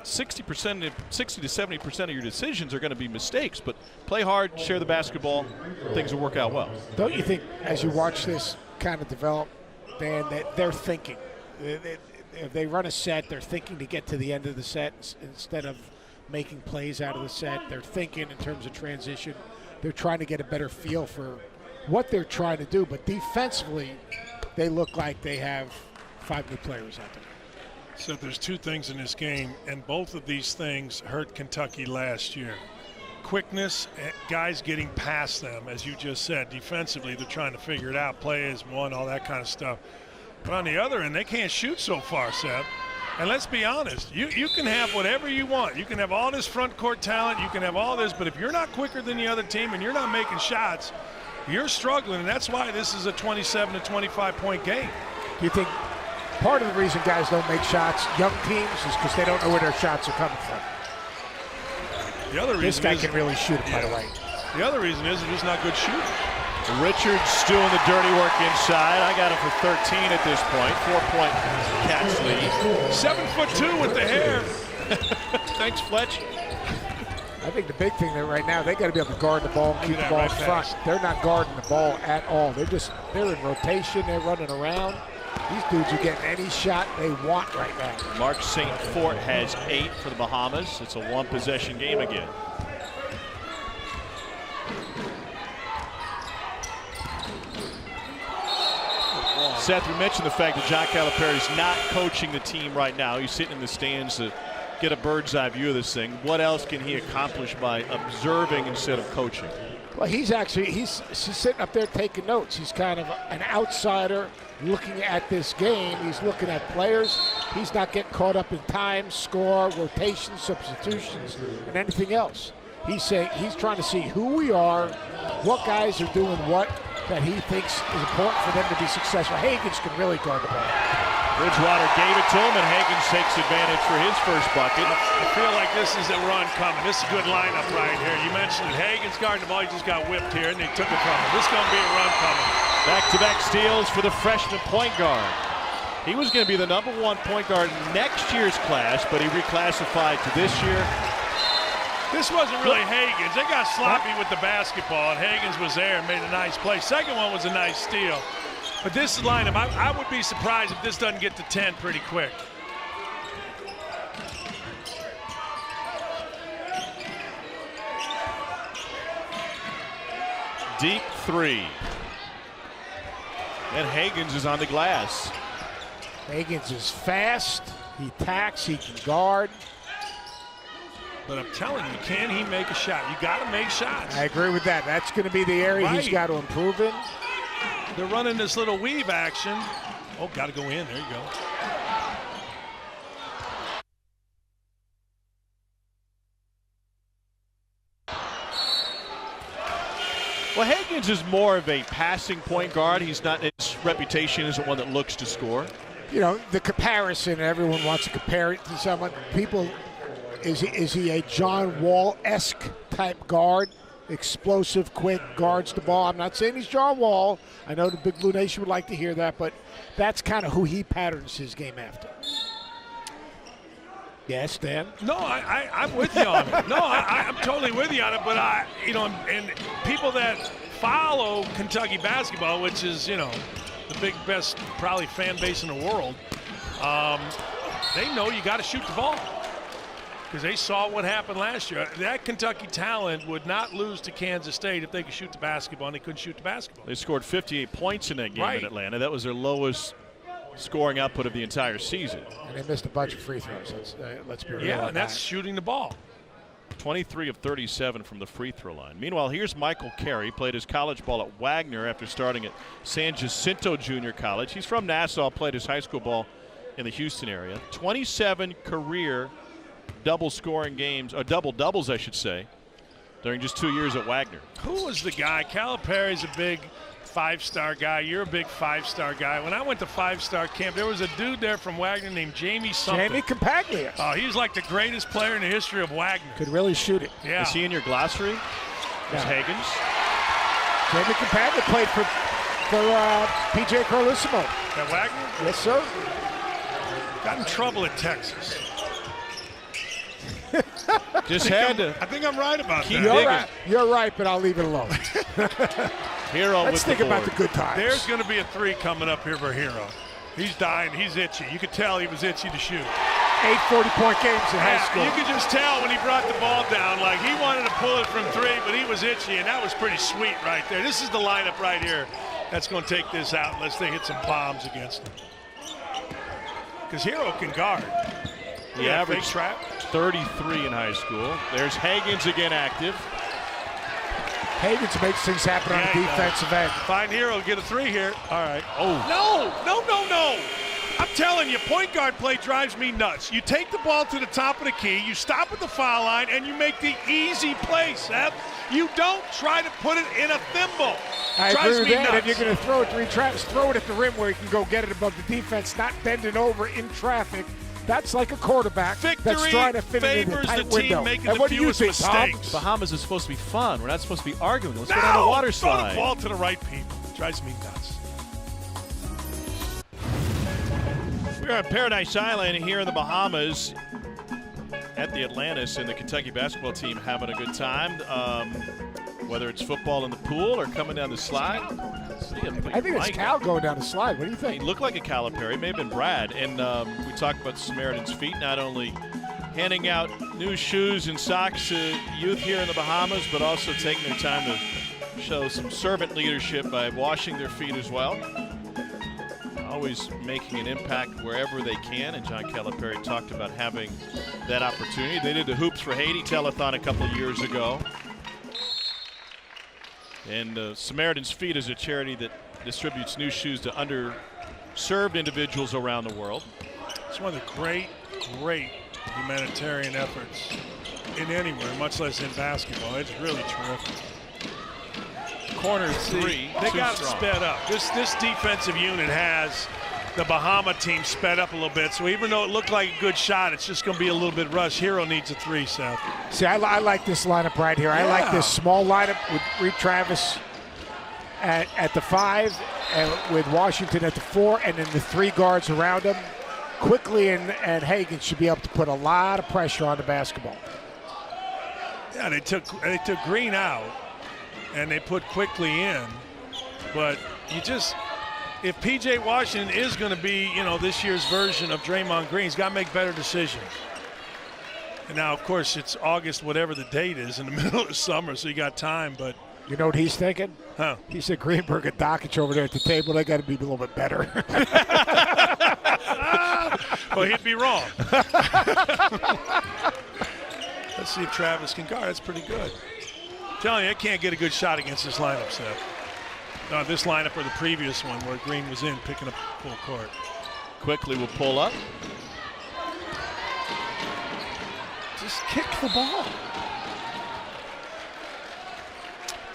60 to 70% of your decisions are going to be mistakes, but play hard, share the basketball, things will work out well. Don't you think, as you watch this kind of develop, Dan, that they're thinking? If they run a set, they're thinking to get to the end of the set instead of making plays out of the set. They're thinking in terms of transition. They're trying to get a better feel for what they're trying to do, but defensively, they look like they have 5 new players out there. So there's 2 things in this game, and both of these things hurt Kentucky last year. Quickness, guys getting past them, as you just said. Defensively, they're trying to figure it out. Play is one, all that kind of stuff. But on the other end, they can't shoot so far, Seth. And let's be honest, you can have whatever you want. You can have all this front court talent, you can have all this, but if you're not quicker than the other team and you're not making shots, you're struggling, and that's why this is a 27 to 25 point game. Do you think part of the reason guys don't make shots, young teams, is because they don't know where their shots are coming from? The other reason this guy can really shoot it, by the way. The other reason is they're just not good shooters. Richards doing the dirty work inside. I got him for 13 at this point. 4-point catch lead. 7'2" with the hair. Thanks, Fletch. I think the big thing there right now, they got to be able to guard the ball and keep the ball in front. They're not guarding the ball at all. They're in rotation. They're running around. These dudes are getting any shot they want right now. Mark St. Fort has 8 for the Bahamas. It's a 1-possession game again. Seth, you mentioned the fact that John Calipari is not coaching the team right now. He's sitting in the stands to get a bird's eye view of this thing. What else can he accomplish by observing instead of coaching? Well, he's sitting up there taking notes. He's kind of an outsider looking at this game. He's looking at players. He's not getting caught up in time, score, rotations, substitutions, and anything else. He's trying to see who we are, what guys are doing what that he thinks is important for them to be successful. Hagans can really guard the ball. Bridgewater gave it to him, and Hagans takes advantage for his first bucket. I feel like this is a run coming. This is a good lineup right here. You mentioned Hagans guarding the ball. He just got whipped here, and they took it from him. This is going to be a run coming. Back-to-back steals for the freshman point guard. He was going to be the #1 point guard in next year's class, but he reclassified to this year. This wasn't really Hagans. They got sloppy with the basketball, and Hagans was there and made a nice play. Second one was a nice steal. But this lineup, I would be surprised if this doesn't get to 10 pretty quick. Deep three. And Hagans is on the glass. Hagans is fast. He tacks. He can guard. But I'm telling you, can he make a shot? You got to make shots. I agree with that. That's going to be the area he's got to improve in. They're running this little weave action. Oh, got to go in. There you go. Well, Hagans is more of a passing point guard. He's not, his reputation isn't one that looks to score. You know, the comparison, everyone wants to compare it to someone. People, is he a John Wall-esque type guard? Explosive, quick, guards the ball. I'm not saying he's John Wall. I know the Big Blue Nation would like to hear that, but that's kind of who he patterns his game after. Yes, Dan? No, I'm with you on it. No, I'm totally with you on it. But and people that follow Kentucky basketball, which is, the big best probably fan base in the world, they know you got to shoot the ball because they saw what happened last year. That Kentucky talent would not lose to Kansas State if they could shoot the basketball, and they couldn't shoot the basketball. They scored 58 points in that game in Atlanta. That was their lowest scoring output of the entire season. And they missed a bunch of free throws. Let's be real. Yeah, and that's shooting the ball. 23 of 37 from the free throw line. Meanwhile, here's Michael Carey. Played his college ball at Wagner after starting at San Jacinto Junior College. He's from Nassau, played his high school ball in the Houston area. 27 career double-scoring games, or double-doubles, I should say, during just 2 years at Wagner. Who was the guy? Calipari's a big five-star guy. You're a big five-star guy. When I went to five-star camp, there was a dude there from Wagner named Jamie something. Jamie Compaglia. Oh, he was like the greatest player in the history of Wagner. Could really shoot it. Yeah. Is he in your glossary? No. Hagans? Jamie Compaglia played for P.J. Carlissimo. At Wagner? Yes, sir. Got in trouble at Texas. I think I'm right about that. You're right, but I'll leave it alone. Hero Let's think about the good times. There's going to be a three coming up here for Hero. He's dying. He's itchy. You could tell he was itchy to shoot. 8 40-point games in high school. You could just tell when he brought the ball down, like he wanted to pull it from three, but he was itchy, and that was pretty sweet right there. This is the lineup right here that's going to take this out unless they hit some bombs against him. Because Hero can guard. The average 33 in high school. There's Hagans again active. Hagans makes things happen on the defensive end. Find Hero, get a three here. All right. Oh. No. I'm telling you, point guard play drives me nuts. You take the ball to the top of the key, you stop at the foul line, and you make the easy play, Seth. You don't try to put it in a thimble. I agree with that. If you're going to throw it to Travis, throw it at the rim where you can go get it above the defense, not bending over in traffic. That's like a quarterback that's trying to fit it in a tight window. And what do you think, Tom? Bahamas is supposed to be fun. We're not supposed to be arguing. Let's go down the water slide. Throw the ball to the right people. It drives me nuts. We're at Paradise Island here in the Bahamas at the Atlantis, and the Kentucky basketball team having a good time. Whether it's football in the pool or coming down the slide. I think it's Cal going down the slide. What do you think? He looked like a Calipari. It may have been Brad. And we talked about Samaritan's Feet, not only handing out new shoes and socks to youth here in the Bahamas, but also taking their time to show some servant leadership by washing their feet as well. Always making an impact wherever they can, and John Calipari talked about having that opportunity. They did the Hoops for Haiti telethon a couple of years ago. And Samaritan's Feet is a charity that distributes new shoes to underserved individuals around the world. It's one of the great humanitarian efforts in anywhere, much less in basketball. It's really terrific. Corner three. They got it sped up. This defensive unit has the Bahama team sped up a little bit. So even though it looked like a good shot, it's just going to be a little bit rushed. Hero needs a three, Seth. See, I like this lineup right here. I like this small lineup with Reed Travis at the 5, and with Washington at the 4, and then the 3 guards around him. Quickly and Hagan should be able to put a lot of pressure on the basketball. Yeah, they took Green out, and they put Quickly in. But if P.J. Washington is going to be, this year's version of Draymond Green, he's got to make better decisions. And now, of course, it's August, whatever the date is, in the middle of the summer, so you got time. But You know what he's thinking? Huh? He said Greenberg and Dockich over there at the table, they got to be a little bit better. Well, he'd be wrong. Let's see if Travis can guard. That's pretty good. I'm telling you, I can't get a good shot against this lineup, Seth. This lineup or the previous one where Green was in picking up full court. Quickly will pull up. Just kick the ball.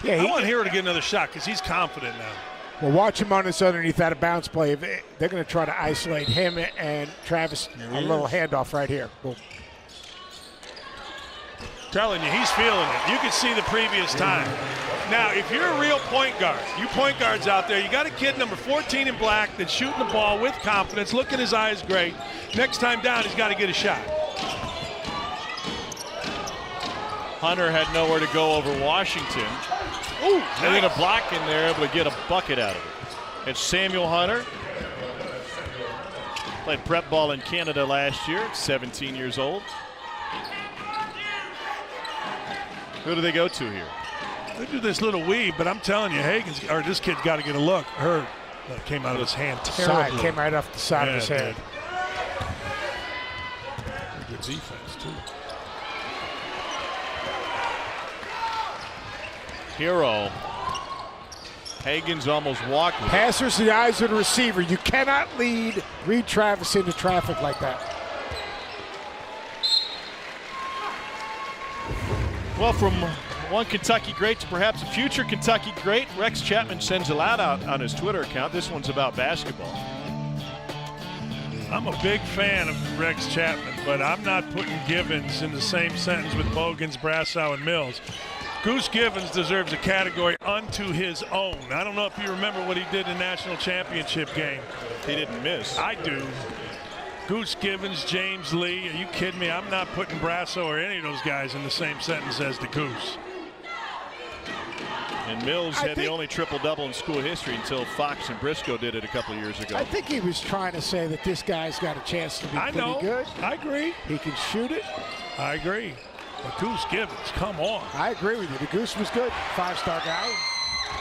Yeah, I want Hero to get another shot because he's confident now. Well, watch him on this underneath out of bounds play. They're going to try to isolate him and Travis. A little handoff right here. Boom. Telling you, he's feeling it. You can see the previous time. Now, if you're a real point guard, you point guards out there, you got a kid number 14 in black that's shooting the ball with confidence. Look at his eyes, great. Next time down, he's got to get a shot. Hunter had nowhere to go over Washington. Ooh, They need a block in there, able to get a bucket out of it. It's Samuel Hunter. Played prep ball in Canada last year, 17 years old. Who do they go to here? They do this little weave, but I'm telling you, this kid's got to get a look. That came out of his hand terribly. Came right off the side of his head. Good defense, too. Hero. Hagen's almost walked with it. Passers the eyes of the receiver. You cannot read Travis into traffic like that. Well, from one Kentucky great to perhaps a future Kentucky great, Rex Chapman sends a lot out on his Twitter account. This one's about basketball. I'm a big fan of Rex Chapman, but I'm not putting Givens in the same sentence with Bogans, Brassow, and Mills. Goose Givens deserves a category unto his own. I don't know if you remember what he did in the national championship game. He didn't miss. I do. Goose Givens, James Lee, are you kidding me? I'm not putting Brassow or any of those guys in the same sentence as the Goose. And Mills had the only triple-double in school history until Fox and Briscoe did it a couple of years ago. I think he was trying to say that this guy's got a chance to be pretty good. I agree. He can shoot it. I agree. But Goose Givens, come on. I agree with you. The Goose was good. Five-star guy.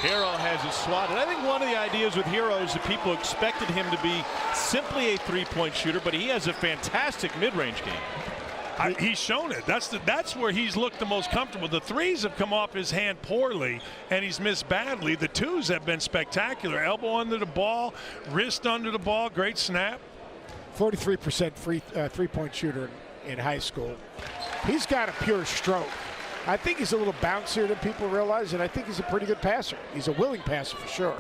Hero has it swatted. I think one of the ideas with Hero is that people expected him to be simply a three-point shooter, but he has a fantastic mid-range game. He's shown it. That's where he's looked the most comfortable. The threes have come off his hand poorly, and he's missed badly. The twos have been spectacular. Elbow under the ball, wrist under the ball, great snap. 43% three-point shooter in high school. He's got a pure stroke. I think he's a little bouncier than people realize, and I think he's a pretty good passer. He's a willing passer for sure.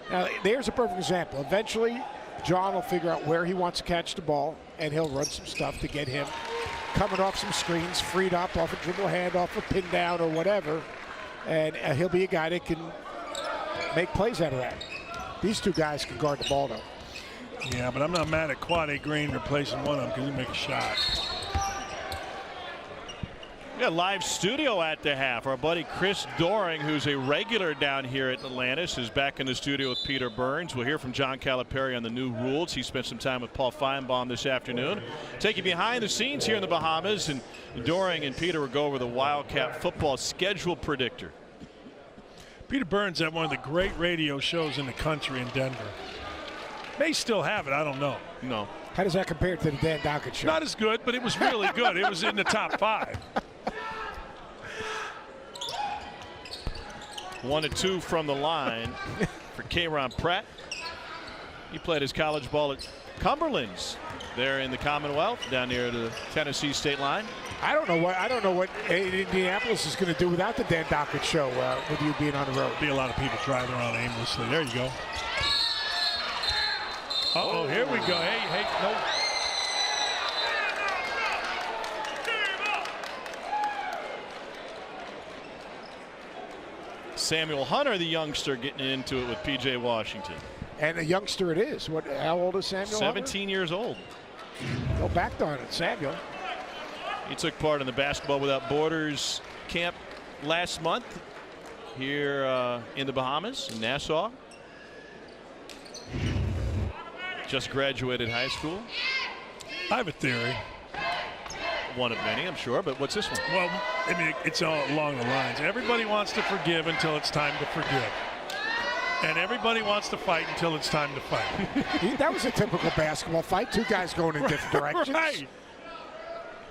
Now, there's a perfect example. Eventually, John will figure out where he wants to catch the ball, and he'll run some stuff to get him coming off some screens, freed up off a dribble hand, off a pin down or whatever, and he'll be a guy that can make plays out of that. These two guys can guard the ball, though. Yeah, but I'm not mad at Quade Green replacing one of them because he make a shot. We got live studio at the half. Our buddy Chris Doring, who's a regular down here at Atlantis, is back in the studio with Peter Burns. We'll hear from John Calipari on the new rules. He spent some time with Paul Feinbaum this afternoon. Take you behind the scenes here in the Bahamas, and Doring and Peter will go over the Wildcat football schedule predictor. Peter Burns had one of the great radio shows in the country in Denver. May still have it, I don't know. No. How does that compare to the Dan Dockett show? Not as good, but it was really good. It was in the top 5. 1 and 2 from the line for K'Ron Pratt. He played his college ball at Cumberland's there in the Commonwealth down near the Tennessee state line. I don't know what Indianapolis is going to do without the Dan Dockett show with you being on the road. Be a lot of people driving around aimlessly. There you go. Uh-oh, here we go. Hey, no. Samuel Hunter, the youngster, getting into it with P.J. Washington. And a youngster it is. How old is Samuel 17 Hunter? years old. Go back on it, Samuel. He took part in the Basketball Without Borders camp last month here in the Bahamas, in Nassau. Just graduated high school. I have a theory. one of many, I'm sure, but what's this one? Well, I mean, it's all along the lines. Everybody wants to forgive until it's time to forgive. And everybody wants to fight until it's time to fight. That was a typical basketball fight. Two guys going in different directions. Right.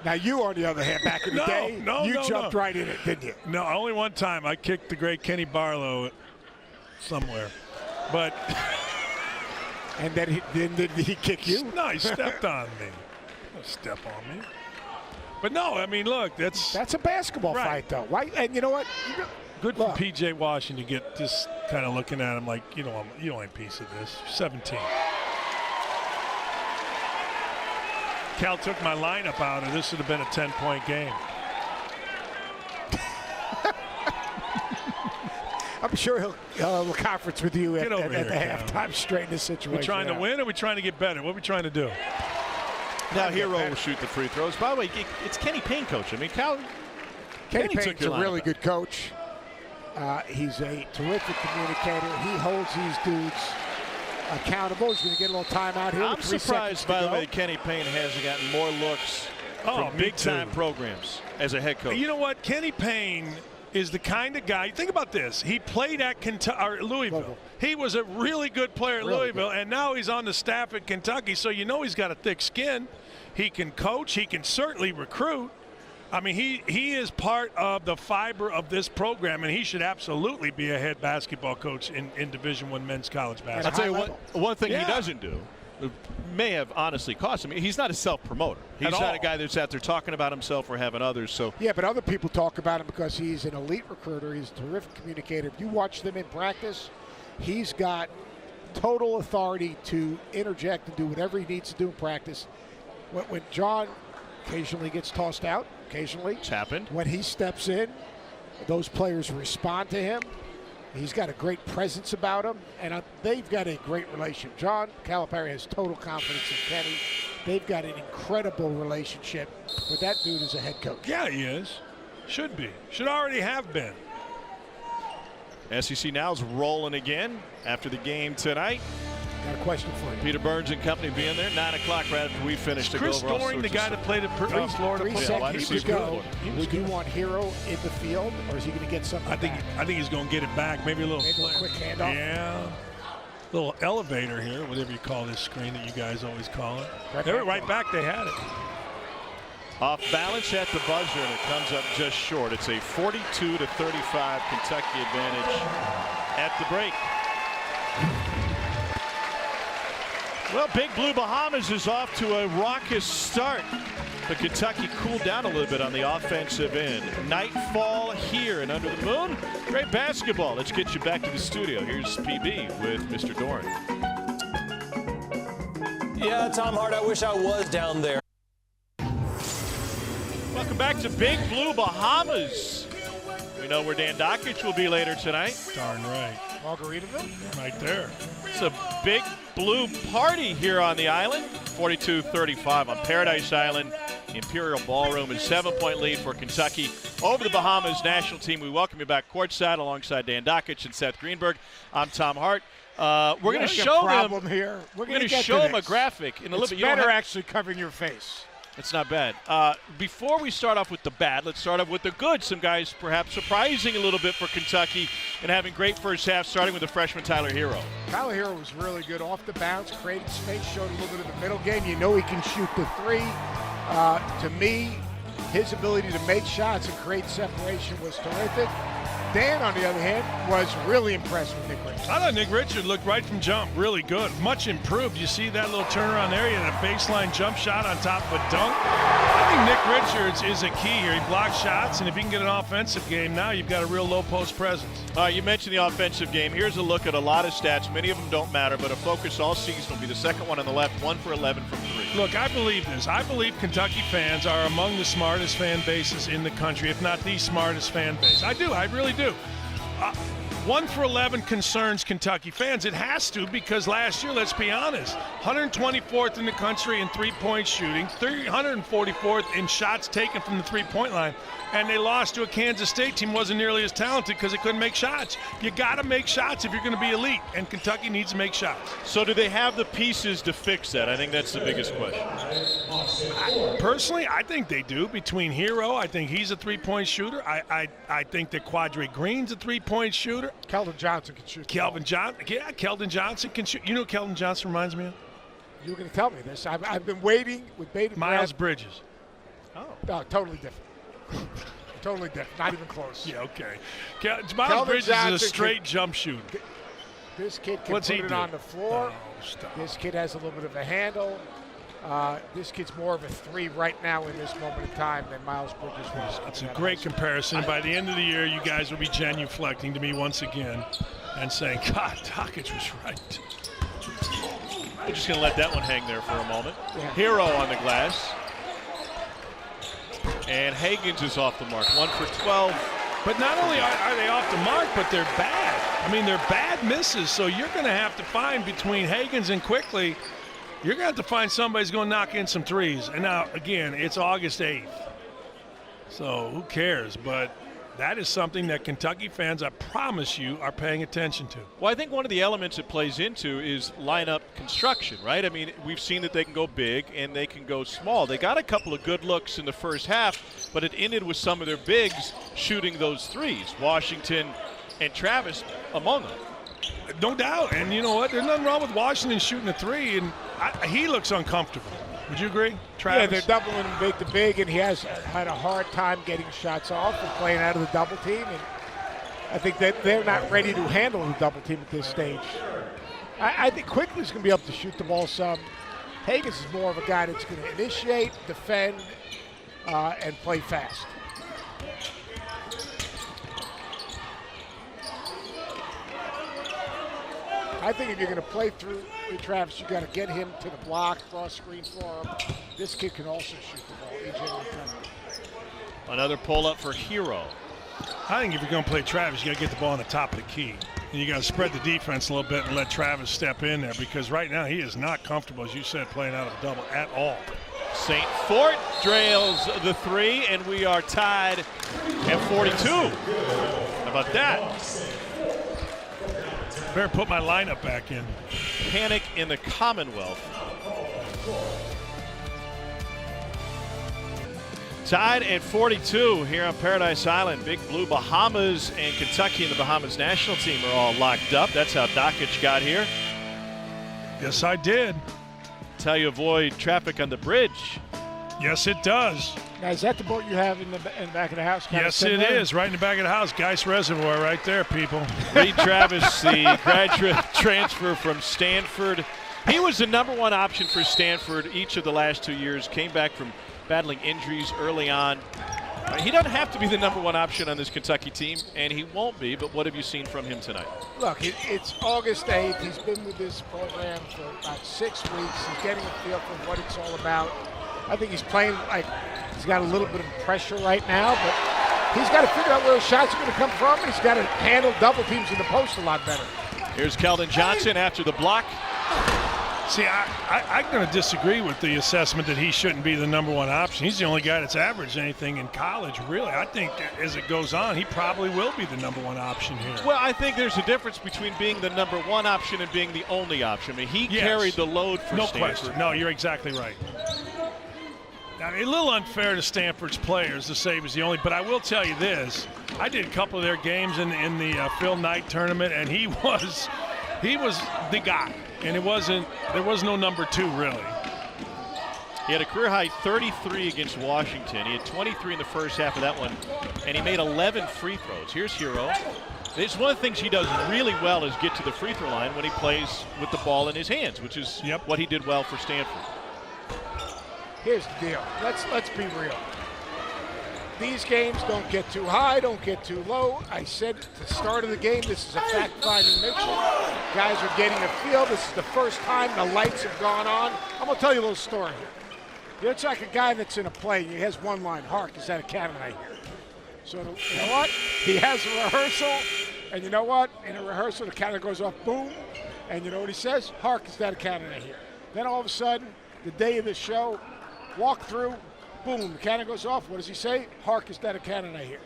Now, you, on the other hand, back in the day, you jumped right in it, didn't you? No, only one time. I kicked the great Kenny Barlow somewhere. But and then did he kick you? No, he stepped on me. Don't step on me. But no, I mean, look, that's a basketball fight, though. Why? And you know what? Good for P.J. Washington to get just kind of looking at him like, you know, you ain't a piece of this. 17. Cal took my lineup out, and this would have been a 10-point game. I'm sure he'll conference with you at the halftime, straighten the situation. We're trying to win, or we're trying to get better? What are we trying to do? Now Hero will shoot the free throws. By the way, it's Kenny Payne, coach. I mean, Kenny Payne's a really good coach. He's a terrific communicator. He holds these dudes accountable. He's going to get a little time out here. I'm surprised, by the way, that Kenny Payne hasn't gotten more looks from big-time programs as a head coach. You know what? Kenny Payne is the kind of guy. Think about this. He played at Louisville. He was a really good player at Louisville, and now he's on the staff at Kentucky, so you know he's got a thick skin. He can coach. He can certainly recruit. I mean, he is part of the fiber of this program, and he should absolutely be a head basketball coach in Division I men's college basketball. I'll tell you one thing he doesn't do, may have honestly cost him. He's not a self-promoter. He's not a guy that's out there talking about himself or having others. So yeah, but other people talk about him because he's an elite recruiter. He's a terrific communicator. If you watch them in practice, he's got total authority to interject and do whatever he needs to do in practice. When John occasionally gets tossed out, it's happened. When he steps in, those players respond to him. He's got a great presence about him, and they've got a great relationship. John Calipari has total confidence in Kenny. They've got an incredible relationship, but that dude is a head coach. Yeah, he is. Should be. Should already have been. SEC now is rolling again after the game tonight. Got a question for you. Peter Burns and company being there, 9 o'clock right after we finish. Chris Doering, the guy that played at Florida. 3 seconds to go. Would you want Hero in the field, or is he going to get something back? I think he's going to get it back. Maybe a little quick handoff. Yeah. Little elevator here, whatever you call this screen that you guys always call it. Right back, they had it. Off balance at the buzzer, and it comes up just short. It's a 42-35 Kentucky advantage at the break. Well, Big Blue Bahamas is off to a raucous start, but Kentucky cooled down a little bit on the offensive end. Nightfall here and under the moon. Great basketball. Let's get you back to the studio. Here's PB with Mr. Doran. Yeah, Tom Hart, I wish I was down there. Welcome back to Big Blue Bahamas. We know where Dan Dockich will be later tonight. Darn right. Margaritaville? Right there. It's a Big Blue party here on the island. 42-35 on Paradise Island. The Imperial Ballroom, a 7-point lead for Kentucky over the Bahamas national team. We welcome you back courtside alongside Dan Dockich and Seth Greenberg. I'm Tom Hart. We're going to show them here. We're going to show them a graphic in a little bit. It's better actually covering your face. It's not bad. Before we start off with the bad, let's start off with the good. Some guys perhaps surprising a little bit for Kentucky and having great first half, starting with the freshman Tyler Hero. Tyler Hero was really good off the bounce, created space, showed a little bit of the middle game. You know he can shoot the three. To me, his ability to make shots and create separation was terrific. Dan, on the other hand, was really impressed with Nick Richard. I thought Nick Richard looked right from jump really good. Much improved. You see that little turnaround there? He had a baseline jump shot on top of a dunk. I think Nick Richards is a key here. He blocks shots, and if you can get an offensive game now, you've got a real low-post presence. You mentioned the offensive game. Here's a look at a lot of stats. Many of them don't matter, but a focus all season will be the second one on the left, 1 for 11 from 3. Look, I believe this. I believe Kentucky fans are among the smartest fan bases in the country, if not the smartest fan base. I do. I really do. 1 for 11 concerns Kentucky fans. It has to, because last year, let's be honest, 124th in the country in three-point shooting, 344th in shots taken from the three-point line, and they lost to a Kansas State team wasn't nearly as talented because they couldn't make shots. You got to make shots if you're going to be elite, and Kentucky needs to make shots. So do they have the pieces to fix that? I think that's the biggest question. Personally, I think they do. Between Hero, I think he's a three-point shooter. I think that Quadre Green's a three-point shooter. Keldon Johnson can shoot. Keldon Johnson can shoot. You know what Keldon Johnson reminds me of? You were going to tell me this. I've been waiting with bated Miles breath. Bridges. Oh, totally different. Totally different. Not even close. Yeah, okay. Miles Bridges is a straight jump shooter. This kid can put it on the floor. This kid has a little bit of a handle. This kid's more of a three right now in this moment in time than Miles Bridges was. That's a great comparison. By the end of the year, you guys will be genuflecting to me once again and saying, God, Dockage was right. We're just going to let that one hang there for a moment. Yeah. Hero on the glass. And Hagens is off the mark, 1 for 12. But not only are they off the mark, but they're bad. I mean, they're bad misses, so you're going to have to find between Hagens and Quickly, you're going to have to find somebody who's going to knock in some threes. And now, again, it's August 8th. So who cares? But that is something that Kentucky fans, I promise you, are paying attention to. Well, I think one of the elements it plays into is lineup construction, right? I mean, we've seen that they can go big and they can go small. They got a couple of good looks in the first half, but it ended with some of their bigs shooting those threes, Washington and Travis among them. No doubt. And you know what? There's nothing wrong with Washington shooting a three, and he looks uncomfortable. Would you agree, Travis? Yeah, they're doubling him big to big, and he has had a hard time getting shots off and playing out of the double team. And I think that they're not ready to handle the double team at this stage. I think Quickly's going to be able to shoot the ball some. Hagens is more of a guy that's going to initiate, defend, and play fast. I think if you're going to play through with Travis, you got to get him to the block, cross screen for him. This kid can also shoot the ball. AJ Another pull-up for Hero. I think if you're going to play Travis, you got to get the ball on the top of the key. And you got to spread the defense a little bit and let Travis step in there, because right now he is not comfortable, as you said, playing out of a double at all. St. Fort trails the three, and we are tied at 42. How about that? Better put my lineup back in. Panic in the Commonwealth. Tied at 42 here on Paradise Island. Big Blue Bahamas and Kentucky and the Bahamas national team are all locked up. That's how Dockage got here. Yes, I did. That's how you avoid traffic on the bridge. Yes, it does. Now, is that the boat you have in the back of the house? Yes, it is. Right in the back of the house. Geist Reservoir right there, people. Reed Travis, the graduate transfer from Stanford. He was the #1 option for Stanford each of the last 2 years. Came back from battling injuries early on. He doesn't have to be the #1 option on this Kentucky team, and he won't be, but what have you seen from him tonight? Look, it's August 8th. He's been with this program for about 6 weeks. He's getting a feel for what it's all about. I think he's playing like he's got a little bit of pressure right now, but he's got to figure out where his shots are going to come from. He's got to handle double teams in the post a lot better. Here's Keldon Johnson after the block. See, I'm going to disagree with the assessment that he shouldn't be the #1 option. He's the only guy that's averaged anything in college, really. I think as it goes on, he probably will be the #1 option here. Well, I think there's a difference between being the #1 option and being the only option. I mean, he carried the load for Stanford. No question. No, you're exactly right. I mean, a little unfair to Stanford's players to say he was the only, but I will tell you this. I did a couple of their games in the Phil Knight tournament, and he was the guy. And there was no #2 really. He had a career-high 33 against Washington. He had 23 in the first half of that one, and he made 11 free throws. Here's Hero. It's one of the things he does really well is get to the free throw line when he plays with the ball in his hands, which is what he did well for Stanford. Here's the deal. Let's be real. These games don't get too high, don't get too low. I said at the start of the game, this is a fact-finding mission. Guys are getting a feel. This is the first time the lights have gone on. I'm going to tell you a little story here. It's like a guy that's in a play. He has one line, "Hark, is that a cat I hear?" So you know what? He has a rehearsal. And you know what? In a rehearsal, the cannon goes off, boom. And you know what he says? Hark, is that a cannon I hear? Then all of a sudden, the day of the show, walk through, boom, the cannon goes off. What does he say? Hark, is that a cannon I hear?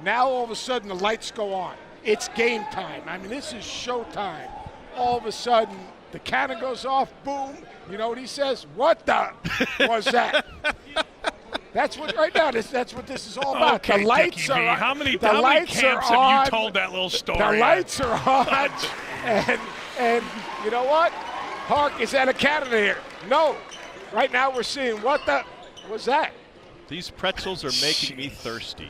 Now all of a sudden, the lights go on. It's game time. I mean, this is show time. All of a sudden, the cannon goes off, boom. You know what he says? What the was that? That's what right now. That's what this is all about. Okay, the lights Dickie are V. How many lights camps are on. have you told that little story? The lights are on, and you know what? Hark, is that a cannon here? No. Right now we're seeing what the was that? These pretzels are making me thirsty.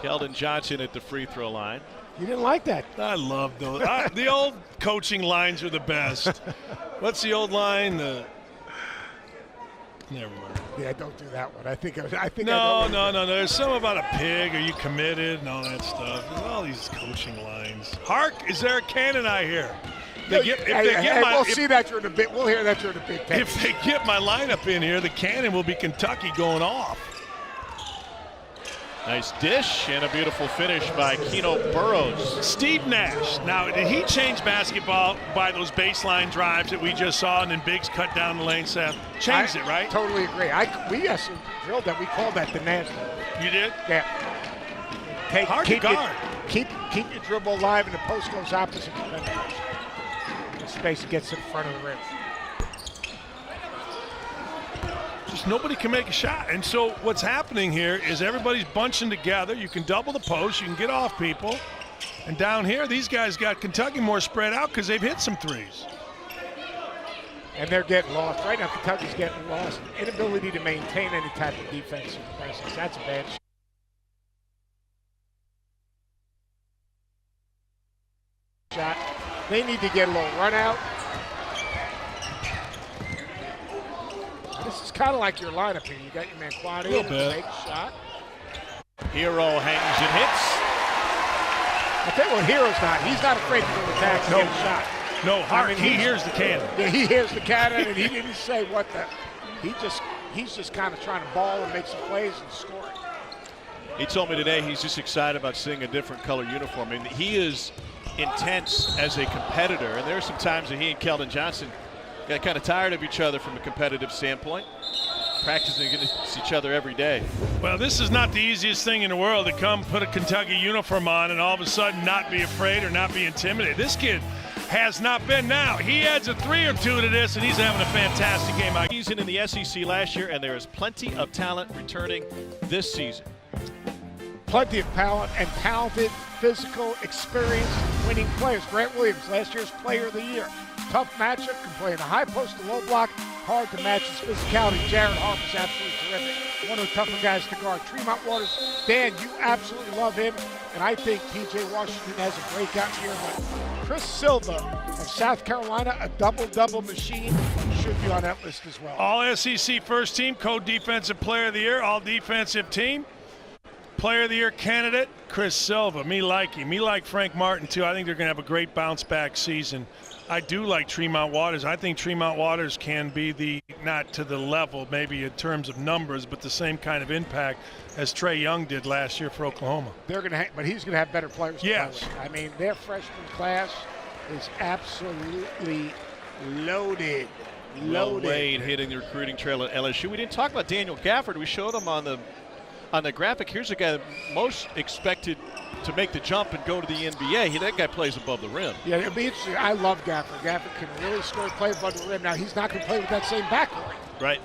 Keldon Johnson at the free throw line. You didn't like that. I love those. The old coaching lines are the best. What's the old line? Never mind. Yeah, don't do that one. I think. No. There's something about a pig. Are you committed? And all that stuff. There's all these coaching lines. Hark! Is there a cannon I hear? We'll see that during the bit. We'll hear that during the big pitch. If they get my lineup in here, the cannon will be Kentucky going off. Nice dish and a beautiful finish by Keno Burrows. Steve Nash. Now, did he change basketball by those baseline drives that we just saw and then Biggs cut down the lane, Seth? Changed it, right? Totally agree. We actually drilled that. We called that the Nash. You did? Yeah. Hard to guard. Keep your dribble alive and the post goes opposite the defender. The space gets in front of the rim. Just nobody can make a shot. And so what's happening here is everybody's bunching together. You can double the post. You can get off people. And down here, these guys got Kentucky more spread out because they've hit some threes. And they're getting lost. Right now, Kentucky's getting lost. Inability to maintain any type of defensive presence. That's a bad shot. They need to get a little run out. This is kind of like your lineup here. You got your man Quade in, take a shot. Hero hangs and hits. I tell you what, Hero's not. He's not afraid to go attack and get a shot. No, Hark, he hears the cannon. Yeah, he hears the cannon, and he didn't say what the. He's just kind of trying to ball and make some plays and score it. He told me today he's just excited about seeing a different color uniform. I mean, he is intense as a competitor, and there are some times that he and Keldon Johnson got kind of tired of each other from a competitive standpoint, practicing against each other every day. Well, this is not the easiest thing in the world to come put a Kentucky uniform on and all of a sudden not be afraid or not be intimidated. This kid has not been. Now he adds a 3 or 2 to this, and he's having a fantastic game. He's in the SEC last year, and there is plenty of talent returning this season. Plenty of talent and talented, physical, experienced, winning players. Grant Williams, last year's Player of the Year. Tough matchup, can play in the high post and low block. Hard to match his physicality. Jared Harper's absolutely terrific. One of the tougher guys to guard. Tremont Waters, Dan, you absolutely love him. And I think P.J. Washington has a breakout year. But Chris Silva of South Carolina, a double-double machine, should be on that list as well. All SEC first team, co-defensive player of the year, all defensive team. Player of the Year candidate, Chris Silva. Me like him. Me like Frank Martin, too. I think they're going to have a great bounce-back season. I do like Tremont Waters. I think Tremont Waters can be not to the level, maybe in terms of numbers, but the same kind of impact as Trae Young did last year for Oklahoma. But he's going to have better players. Yes. To play with. I mean, their freshman class is absolutely loaded. Will Wade hitting the recruiting trail at LSU. We didn't talk about Daniel Gafford. We showed him on the graphic. Here's a guy that most expected to make the jump and go to the NBA. That guy plays above the rim. Yeah, it'll be interesting. I love Gafford. Gafford can really score, play above the rim. Now, he's not going to play with that same backcourt. Right.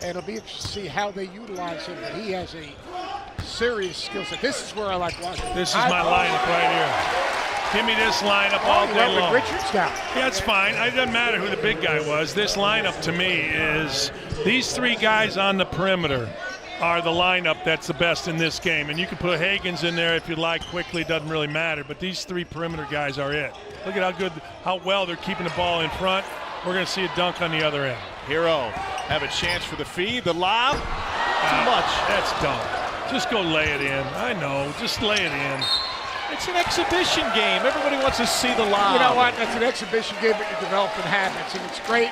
And it'll be interesting to see how they utilize him. But he has a serious skill set. This is where I like watching. This is my lineup right here. Give me this lineup all day long. Richards down. Yeah, it's fine. It doesn't matter who the big guy was. This lineup to me is these 3 guys on the perimeter are the lineup that's the best in this game. And you can put Higgins in there if you like quickly. It doesn't really matter. But these 3 perimeter guys are it. Look at how well they're keeping the ball in front. We're going to see a dunk on the other end. Hero have a chance for the feed. The lob. Too much. That's dumb. Just go lay it in. I know. Just lay it in. It's an exhibition game. Everybody wants to see the lob. You know what? That's an exhibition game, but you're developing habits. And it's great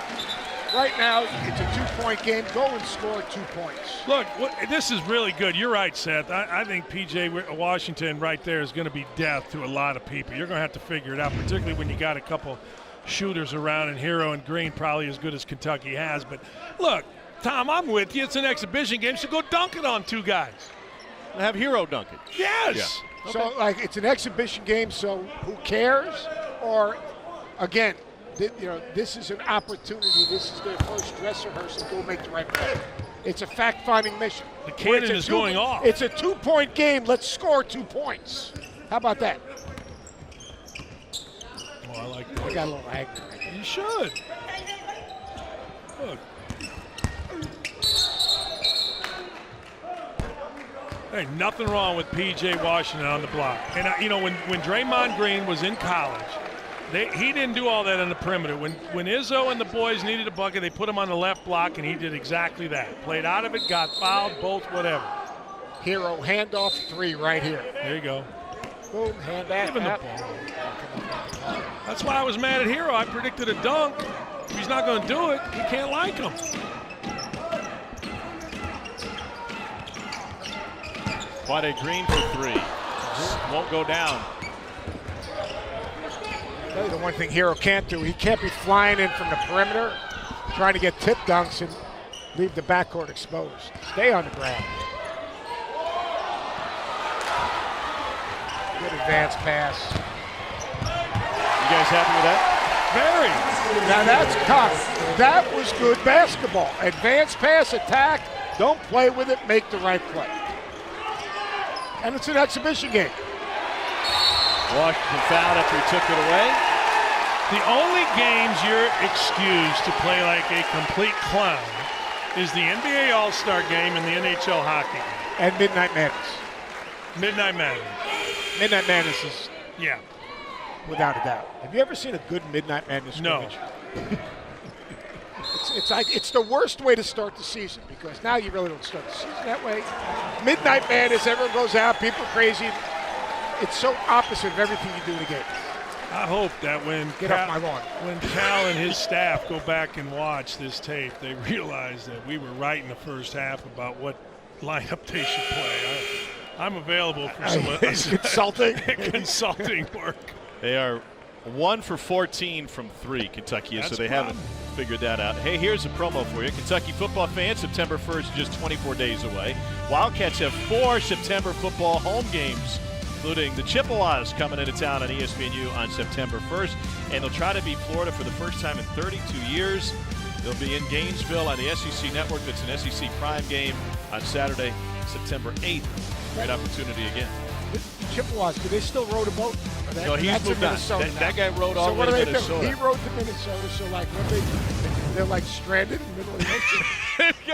Right now, it's a 2-point game. Go and score 2 points. Look, this is really good. You're right, Seth. I think P.J. Washington right there is going to be death to a lot of people. You're going to have to figure it out, particularly when you got a couple shooters around, and Hero and Green probably as good as Kentucky has. But look, Tom, I'm with you. It's an exhibition game, so go dunk it on 2 guys. Have Hero dunk it. Yes. Yeah. So, like, it's an exhibition game, so who cares? Or, again, this is an opportunity. This is their first dress rehearsal. Go make the right play. It's a fact-finding mission. The cannon is going off. It's a 2-point game. Let's score 2 points. How about that? Oh, I like that. I got a little angry. You should. Look. Hey, nothing wrong with P.J. Washington on the block. And, when Draymond Green was in college, he didn't do all that on the perimeter. When Izzo and the boys needed a bucket, they put him on the left block, and he did exactly that. Played out of it, got fouled, both, whatever. Hero, handoff 3 right here. There you go. Boom, hand back. Give him the ball. That's why I was mad at Hero. I predicted a dunk. If he's not going to do it, you can't like him. Quade Green for 3. Won't go down. The one thing Hero can't do, he can't be flying in from the perimeter, trying to get tip dunks and leave the backcourt exposed. Stay on the ground. Good advance pass. You guys happy with that? Very. Now that's tough. That was good basketball. Advance pass, attack. Don't play with it. Make the right play. And it's an exhibition game. Washington fouled after he took it away. The only games you're excused to play like a complete clown is the NBA All-Star game and the NHL hockey game. And Midnight Madness. Midnight Madness. Midnight Madness is, Yeah. without a doubt. Have you ever seen a good Midnight Madness scrimmage? No. It's the worst way to start the season, because now you really don't start the season that way. Midnight Madness, everyone goes out, people are crazy. It's so opposite of everything you do in a game. I hope that when Off my lawn. When Cal and his staff go back and watch this tape, they realize that we were right in the first half about what lineup they should play. I'm available for some consulting work. They are 1 for 14 from 3, Kentucky is, so they haven't figured that out. Hey, here's a promo for you. Kentucky football fans, September 1st, just 24 days away. Wildcats have 4 September football home games, including the Chippewas coming into town on ESPNU on September 1st, and they'll try to beat Florida for the first time in 32 years. They'll be in Gainesville on the SEC Network. That's an SEC Prime game on Saturday, September 8th. Great opportunity again. The Chippewas, do they still row the boat? No, he's moved on. That guy rode all the way to Minnesota. He rode to Minnesota, so like when they're like stranded in the middle of the ocean.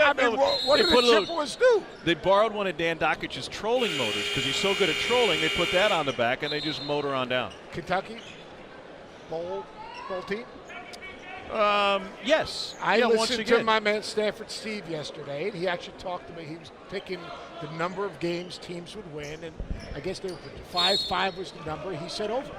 I mean, what did the Chippewas do? They borrowed one of Dan Dockich's trolling motors because he's so good at trolling. They put that on the back and they just motor on down. Kentucky bowl team. Yes. I listened to my man Stanford Steve yesterday, and he actually talked to me. He was picking the number of games teams would win, and I guess they were 5-5 was the number. He said over.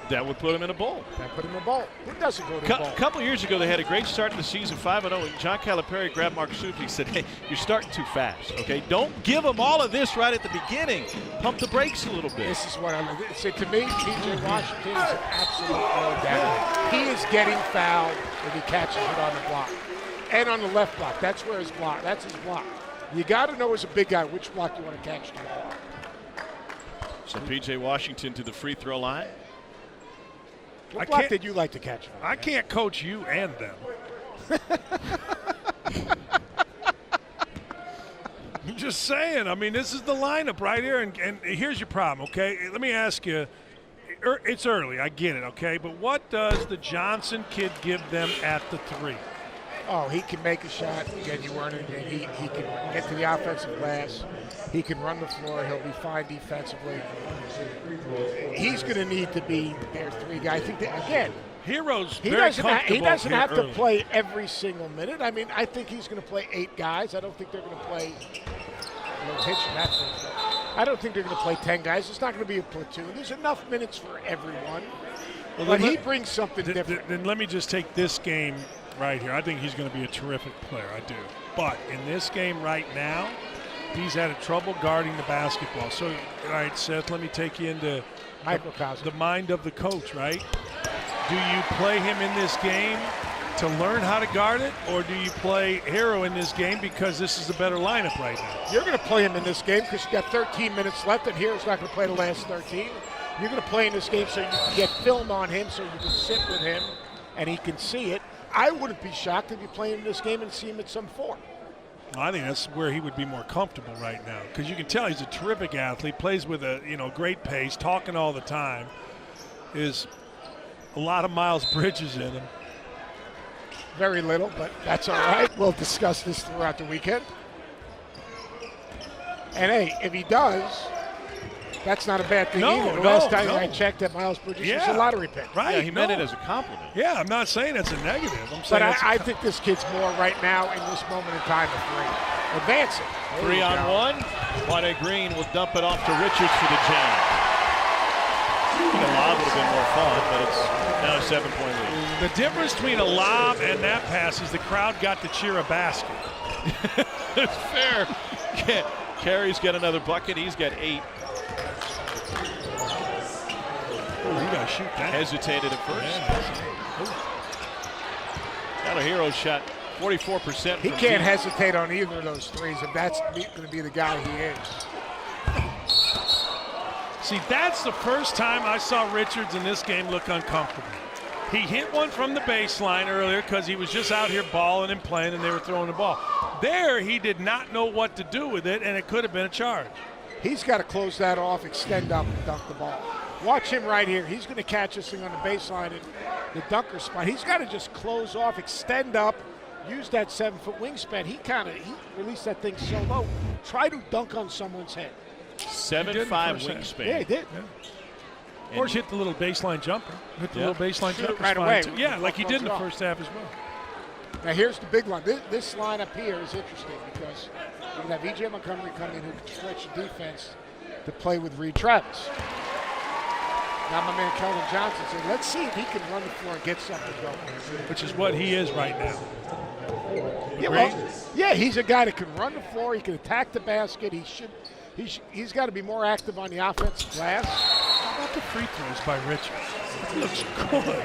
That would put him in a bowl. That put him in a bowl. Who doesn't go to a bowl? A couple years ago, they had a great start to the season, 5-0. And John Calipari grabbed Mark Stoops. He said, "Hey, you're starting too fast. Okay, don't give them all of this right at the beginning. Pump the brakes a little bit." This is what I'm saying. To me, P.J. Washington is an absolute no down. He is getting fouled when he catches it on the block and on the left block. That's where his block. That's his block. You got to know as a big guy which block you want to catch the ball. So P.J. Washington to the free throw line. What block did you like to catch? I can't coach you and them. I'm just saying. I mean, this is the lineup right here, and here's your problem, okay? Let me ask you. It's early, I get it, okay? But what does the Johnson kid give them at the 3? Oh, he can make a shot, genuine. He can get to the offensive glass. He can run the floor. He'll be fine defensively. He's going to need to be their 3 guy. I think that, again, Heroes. He doesn't have to play every single minute. I mean, I think he's going to play 8 guys. I don't think they're going to play. I don't think they're going to play 10 guys. It's not going to be a platoon. There's enough minutes for everyone. Well, but he brings something different. Then let me just take this game right here. I think he's going to be a terrific player. I do. But in this game right now, he's had trouble guarding the basketball. So, all right, Seth, let me take you into the mind of the coach, right? Do you play him in this game to learn how to guard it, or do you play Hero in this game because this is a better lineup right now? You're going to play him in this game because you got 13 minutes left, and Hero's not going to play the last 13. You're going to play in this game so you can get film on him, so you can sit with him, and he can see it. I wouldn't be shocked if you play him in this game and see him at some 4. I think that's where he would be more comfortable right now, because you can tell he's a terrific athlete, plays with a great pace, talking all the time. Is a lot of Miles Bridges in him. Very little, but that's all right. We'll discuss this throughout the weekend. And hey, if he does, that's not a bad thing either. The last time I checked that Miles Bridges was a lottery pick. Right. Yeah, he meant it as a compliment. Yeah, I'm not saying it's a negative. I'm saying I think this kid's more right now in this moment in time of 3. Advancing. 3 on 1. Quade Green will dump it off to Richards for the jam. The lob would have been more fun, but it's now a 7-point lead. The difference between a lob and that pass is the crowd got to cheer a basket. It's fair. Carey's got another bucket. He's got 8. Oh, you got to shoot that. Hesitated at first. Got a Hero shot 44%. He can't hesitate on either of those threes if that's going to be the guy he is. See, that's the first time I saw Richards in this game look uncomfortable. He hit one from the baseline earlier because he was just out here balling and playing and they were throwing the ball. There, he did not know what to do with it, and it could have been a charge. He's got to close that off, extend up, and dunk the ball. Watch him right here. He's going to catch this thing on the baseline in the dunker spot. He's got to just close off, extend up, use that 7-foot wingspan. He released that thing so low. Try to dunk on someone's head. 7'5" wingspan. Yeah, he did. Yeah. Or hit the little baseline jumper. Hit the little baseline jumper right away. Too. Yeah, like he did in the first half as well. Now here's the big one. This lineup here is interesting because you can have E.J. Montgomery come in who can stretch the defense to play with Reed Travis. Now my man Keldon Johnson said, let's see if he can run the floor and get something going. Which is what he is right now. Yeah, he's a guy that can run the floor. He can attack the basket. He's got to be more active on the offensive glass. How about the free throws by Richards? It looks good.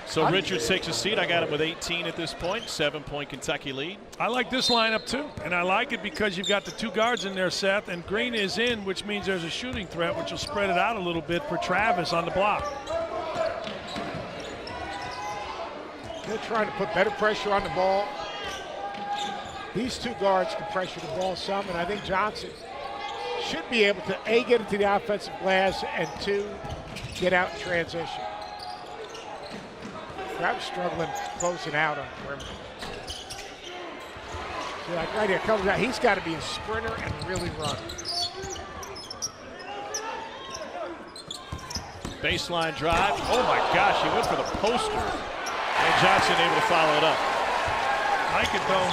So Richards takes a seat. I got him with 18 at this point. 7-point Kentucky lead. I like this lineup too, and I like it because you've got the 2 guards in there, Seth, and Green is in, which means there's a shooting threat, which will spread it out a little bit for Travis on the block. They're trying to put better pressure on the ball. These 2 guards can pressure the ball some, and I think Johnson should be able to, A, get into the offensive glass, and 2, get out in transition. Travis struggling closing out on the perimeter. See, like right here, comes out. He's got to be a sprinter and really run. Baseline drive. Oh my gosh, he went for the poster. And Johnson able to follow it up. Like it though.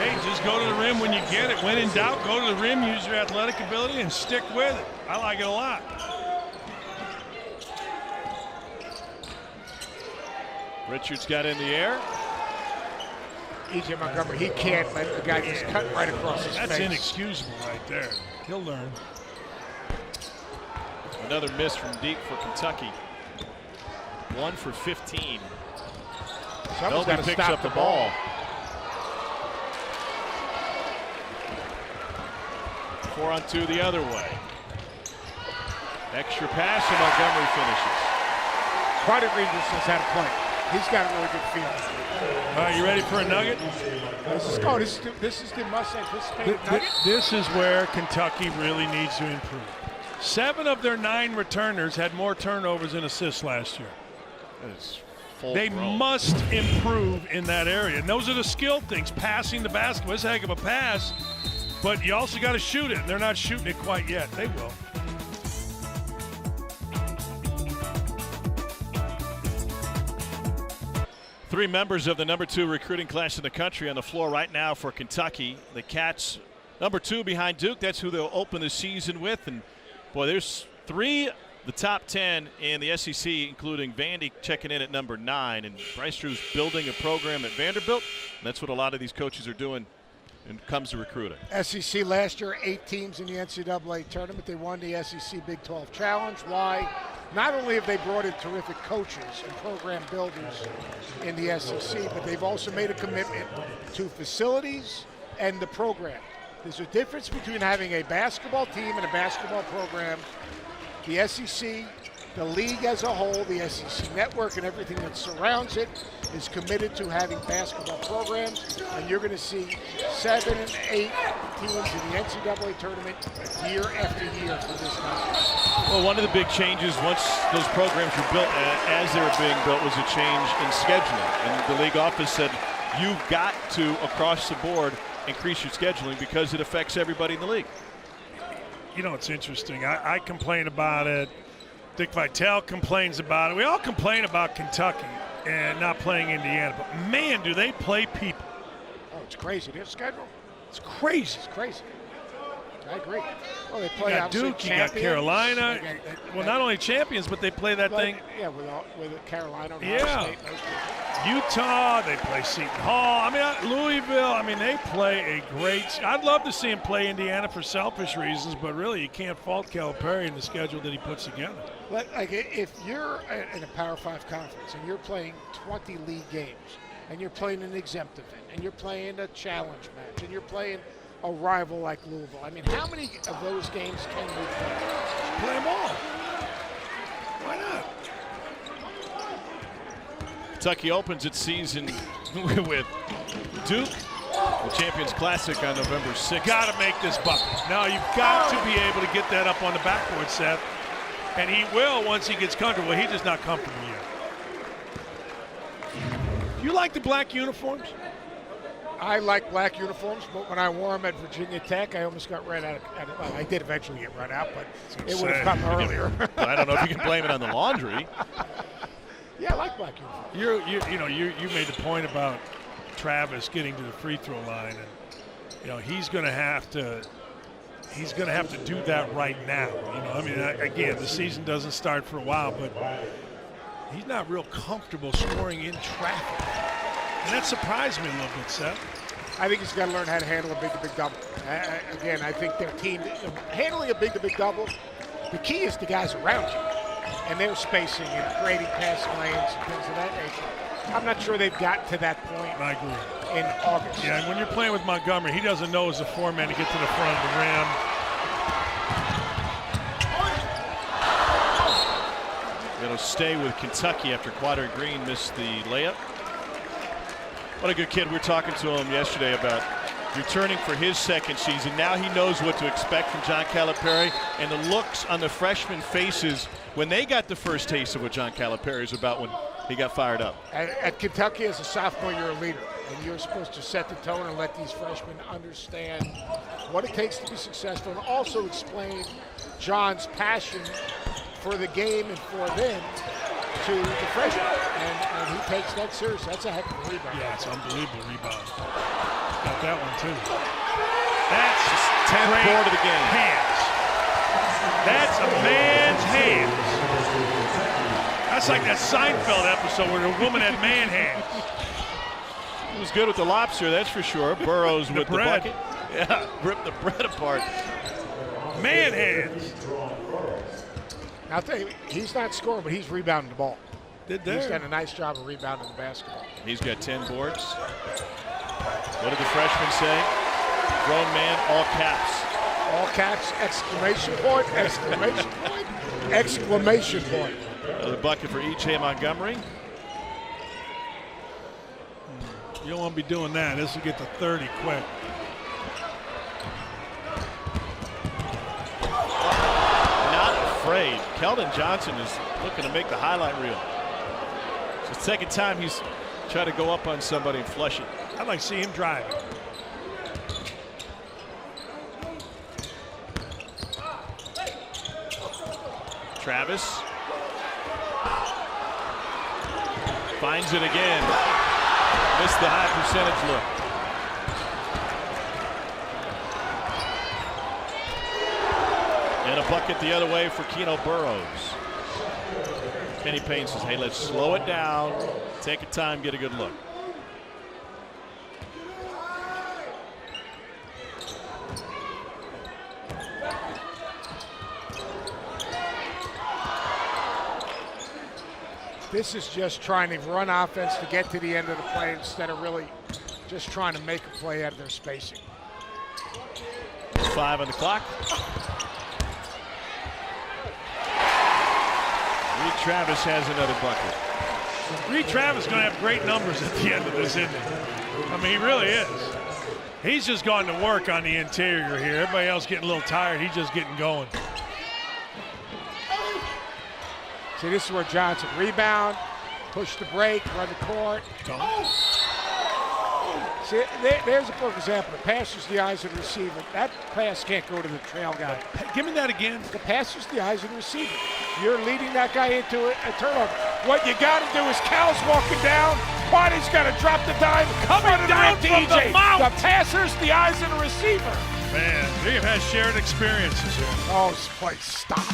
Hey, just go to the rim when you get it. When in doubt, go to the rim, use your athletic ability, and stick with it. I like it a lot. Richards got in the air. E.J. Montgomery, he can't let the guy just cut right across his face. That's inexcusable right there. He'll learn. Another miss from deep for Kentucky. 1 for 15. Nobody picks up the ball. 4 on 2 the other way. Extra pass and Montgomery finishes. Quade Green just knows how to play. He's got a really good feel. All right, you ready for a nugget? This is the most anticipated nugget. This is where Kentucky really needs to improve. 7 of their 9 returners had more turnovers and assists last year. They must improve in that area. And those are the skill things. Passing the basketball is a heck of a pass, but you also got to shoot it. And they're not shooting it quite yet. They will. Three members of the number 2 recruiting class in the country on the floor right now for Kentucky. The Cats, number 2 behind Duke. That's who they'll open the season with. And boy, there's 3 the top 10 in the SEC, including Vandy checking in at number 9. And Bryce Drew's building a program at Vanderbilt. And that's what a lot of these coaches are doing when it comes to recruiting. SEC last year, 8 teams in the NCAA tournament. They won the SEC Big 12 Challenge. Why? Not only have they brought in terrific coaches and program builders in the SEC, but they've also made a commitment to facilities and the program. There's a difference between having a basketball team and a basketball program. The SEC, the league as a whole, the SEC network and everything that surrounds it is committed to having basketball programs, and you're going to see 7 and 8 teams in the NCAA tournament year after year for this country. Well, one of the big changes once those programs were built, as they were being built, was a change in scheduling. And the league office said, you've got to, across the board, increase your scheduling because it affects everybody in the league. You know, it's interesting. I complain about it. Dick Vitale complains about it. We all complain about Kentucky and not playing Indiana. But, man, do they play people. Oh, it's crazy. Their schedule. It's crazy. It's crazy. I agree. Well, they You play got Duke, you got Carolina. Well, not only champions, but they play that thing. Yeah, with Carolina. Yeah. State, Utah, they play Seton Hall. I mean, Louisville, I mean, they play a great – I'd love to see them play Indiana for selfish reasons, but really you can't fault Calipari in the schedule that he puts together. Like, if you're in a Power 5 conference and you're playing 20 league games and you're playing an exempt event and you're playing a challenge match and you're playing – a rival like Louisville. I mean, how many of those games can we play? Play them all. Why not? Kentucky opens its season with Duke, the Champions Classic on November 6th. Got to make this bucket. Now you've got to be able to get that up on the backboard, Seth. And he will once he gets comfortable. He's just not comfortable yet. You like the black uniforms? I like black uniforms, but when I wore them at Virginia Tech, I almost got run out. Well, I did eventually get run out, but it would have come earlier. I don't know if you can blame it on the laundry. Yeah, I like black uniforms. You made the point about Travis getting to the free throw line, and he's going to have to do that right now. Again, the season doesn't start for a while, but he's not real comfortable scoring in traffic. And that surprised me a little bit, Seth. I think he's got to learn how to handle a big-to-big double. Again, I think their team, handling a big-to-big double, the key is the guys around you and their spacing and creating passing lanes and things of that nature. I'm not sure they've got to that point. I agree. In August. Yeah, and when you're playing with Montgomery, he doesn't know as a four-man to get to the front of the rim. It'll stay with Kentucky after Quadri Green missed the layup. What a good kid. We were talking to him yesterday about returning for his second season. Now he knows what to expect from John Calipari, and the looks on the freshman faces when they got the first taste of what John Calipari is about when he got fired up. At Kentucky, as a sophomore, you're a leader, and you're supposed to set the tone and let these freshmen understand what it takes to be successful, and also explain John's passion for the game and for them to the freshmen, and he takes that serious. That's a heck of a rebound. Yeah, it's an unbelievable rebound. Got that one too. That's 10th great board of the game. Hands. That's a man's hands. That's like that Seinfeld episode where the woman had man hands. He was good with the lobster, that's for sure. Burrows with the bucket. Yeah, ripped the bread apart. Man hands. I'll tell you, he's not scoring, but he's rebounding the ball. He's done a nice job of rebounding the basketball. He's got 10 boards. What did the freshman say? Grown man, all caps. All caps, exclamation point, exclamation point, exclamation point. Another bucket for E.J. Montgomery. You don't want to be doing that. This will get to 30 quick. Afraid. Keldon Johnson is looking to make the highlight reel. It's the second time he's tried to go up on somebody and flush it. I'd like to see him driving. Travis finds it again. Missed the high percentage look. And a bucket the other way for Keno Burrows. Kenny Payne says, hey, let's slow it down, take your time, get a good look. This is just trying to run offense to get to the end of the play instead of really just trying to make a play out of their spacing. 5 on the clock. Reed Travis has another bucket. Reed Travis is going to have great numbers at the end of this inning. I mean, he really is. He's just gone to work on the interior here. Everybody else getting a little tired. He's just getting going. See, this is where Johnson rebound, push the break, run the court. See, there's a perfect example. The pass is the eyes of the receiver. That pass can't go to the trail guy. Give me that again. The pass is the eyes of the receiver. You're leading that guy into a turnover. What you got to do is Cal's walking down. Quade's got to drop the dime. Coming down from the mount. The passer's the eyes of the receiver. Man, we've had shared experiences here. Oh, please stop.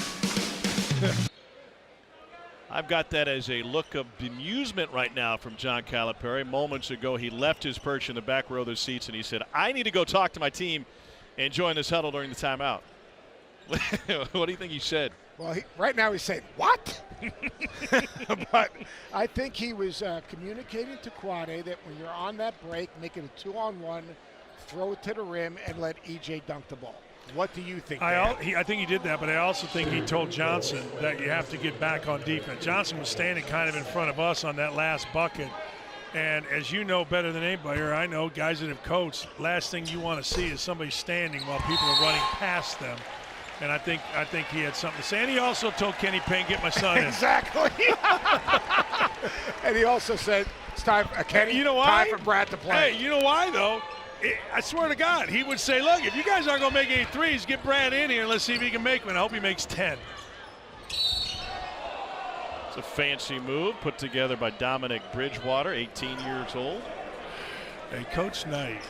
I've got that as a look of bemusement right now from John Calipari. Moments ago, he left his perch in the back row of the seats and he said, I need to go talk to my team and join this huddle during the timeout. What do you think he said? Well, right now he's saying, what? But I think he was communicating to Quade that when you're on that break, make it a 2-on-1, throw it to the rim, and let EJ dunk the ball. What do you think? I think he did that, but I also think he told Johnson that you have to get back on defense. Johnson was standing kind of in front of us on that last bucket. And as you know better than anybody, or I know guys that have coached, last thing you want to see is somebody standing while people are running past them. And I think he had something to say. And he also told Kenny Payne, get my son in. Exactly. And he also said, it's time for Kenny, you know why? Time for Brad to play. Hey, you know why, though? I swear to God, he would say, look, if you guys aren't going to make any threes, get Brad in here and let's see if he can make one. I hope he makes 10. It's a fancy move put together by Dominic Bridgewater, 18 years old. Hey, Coach Knight.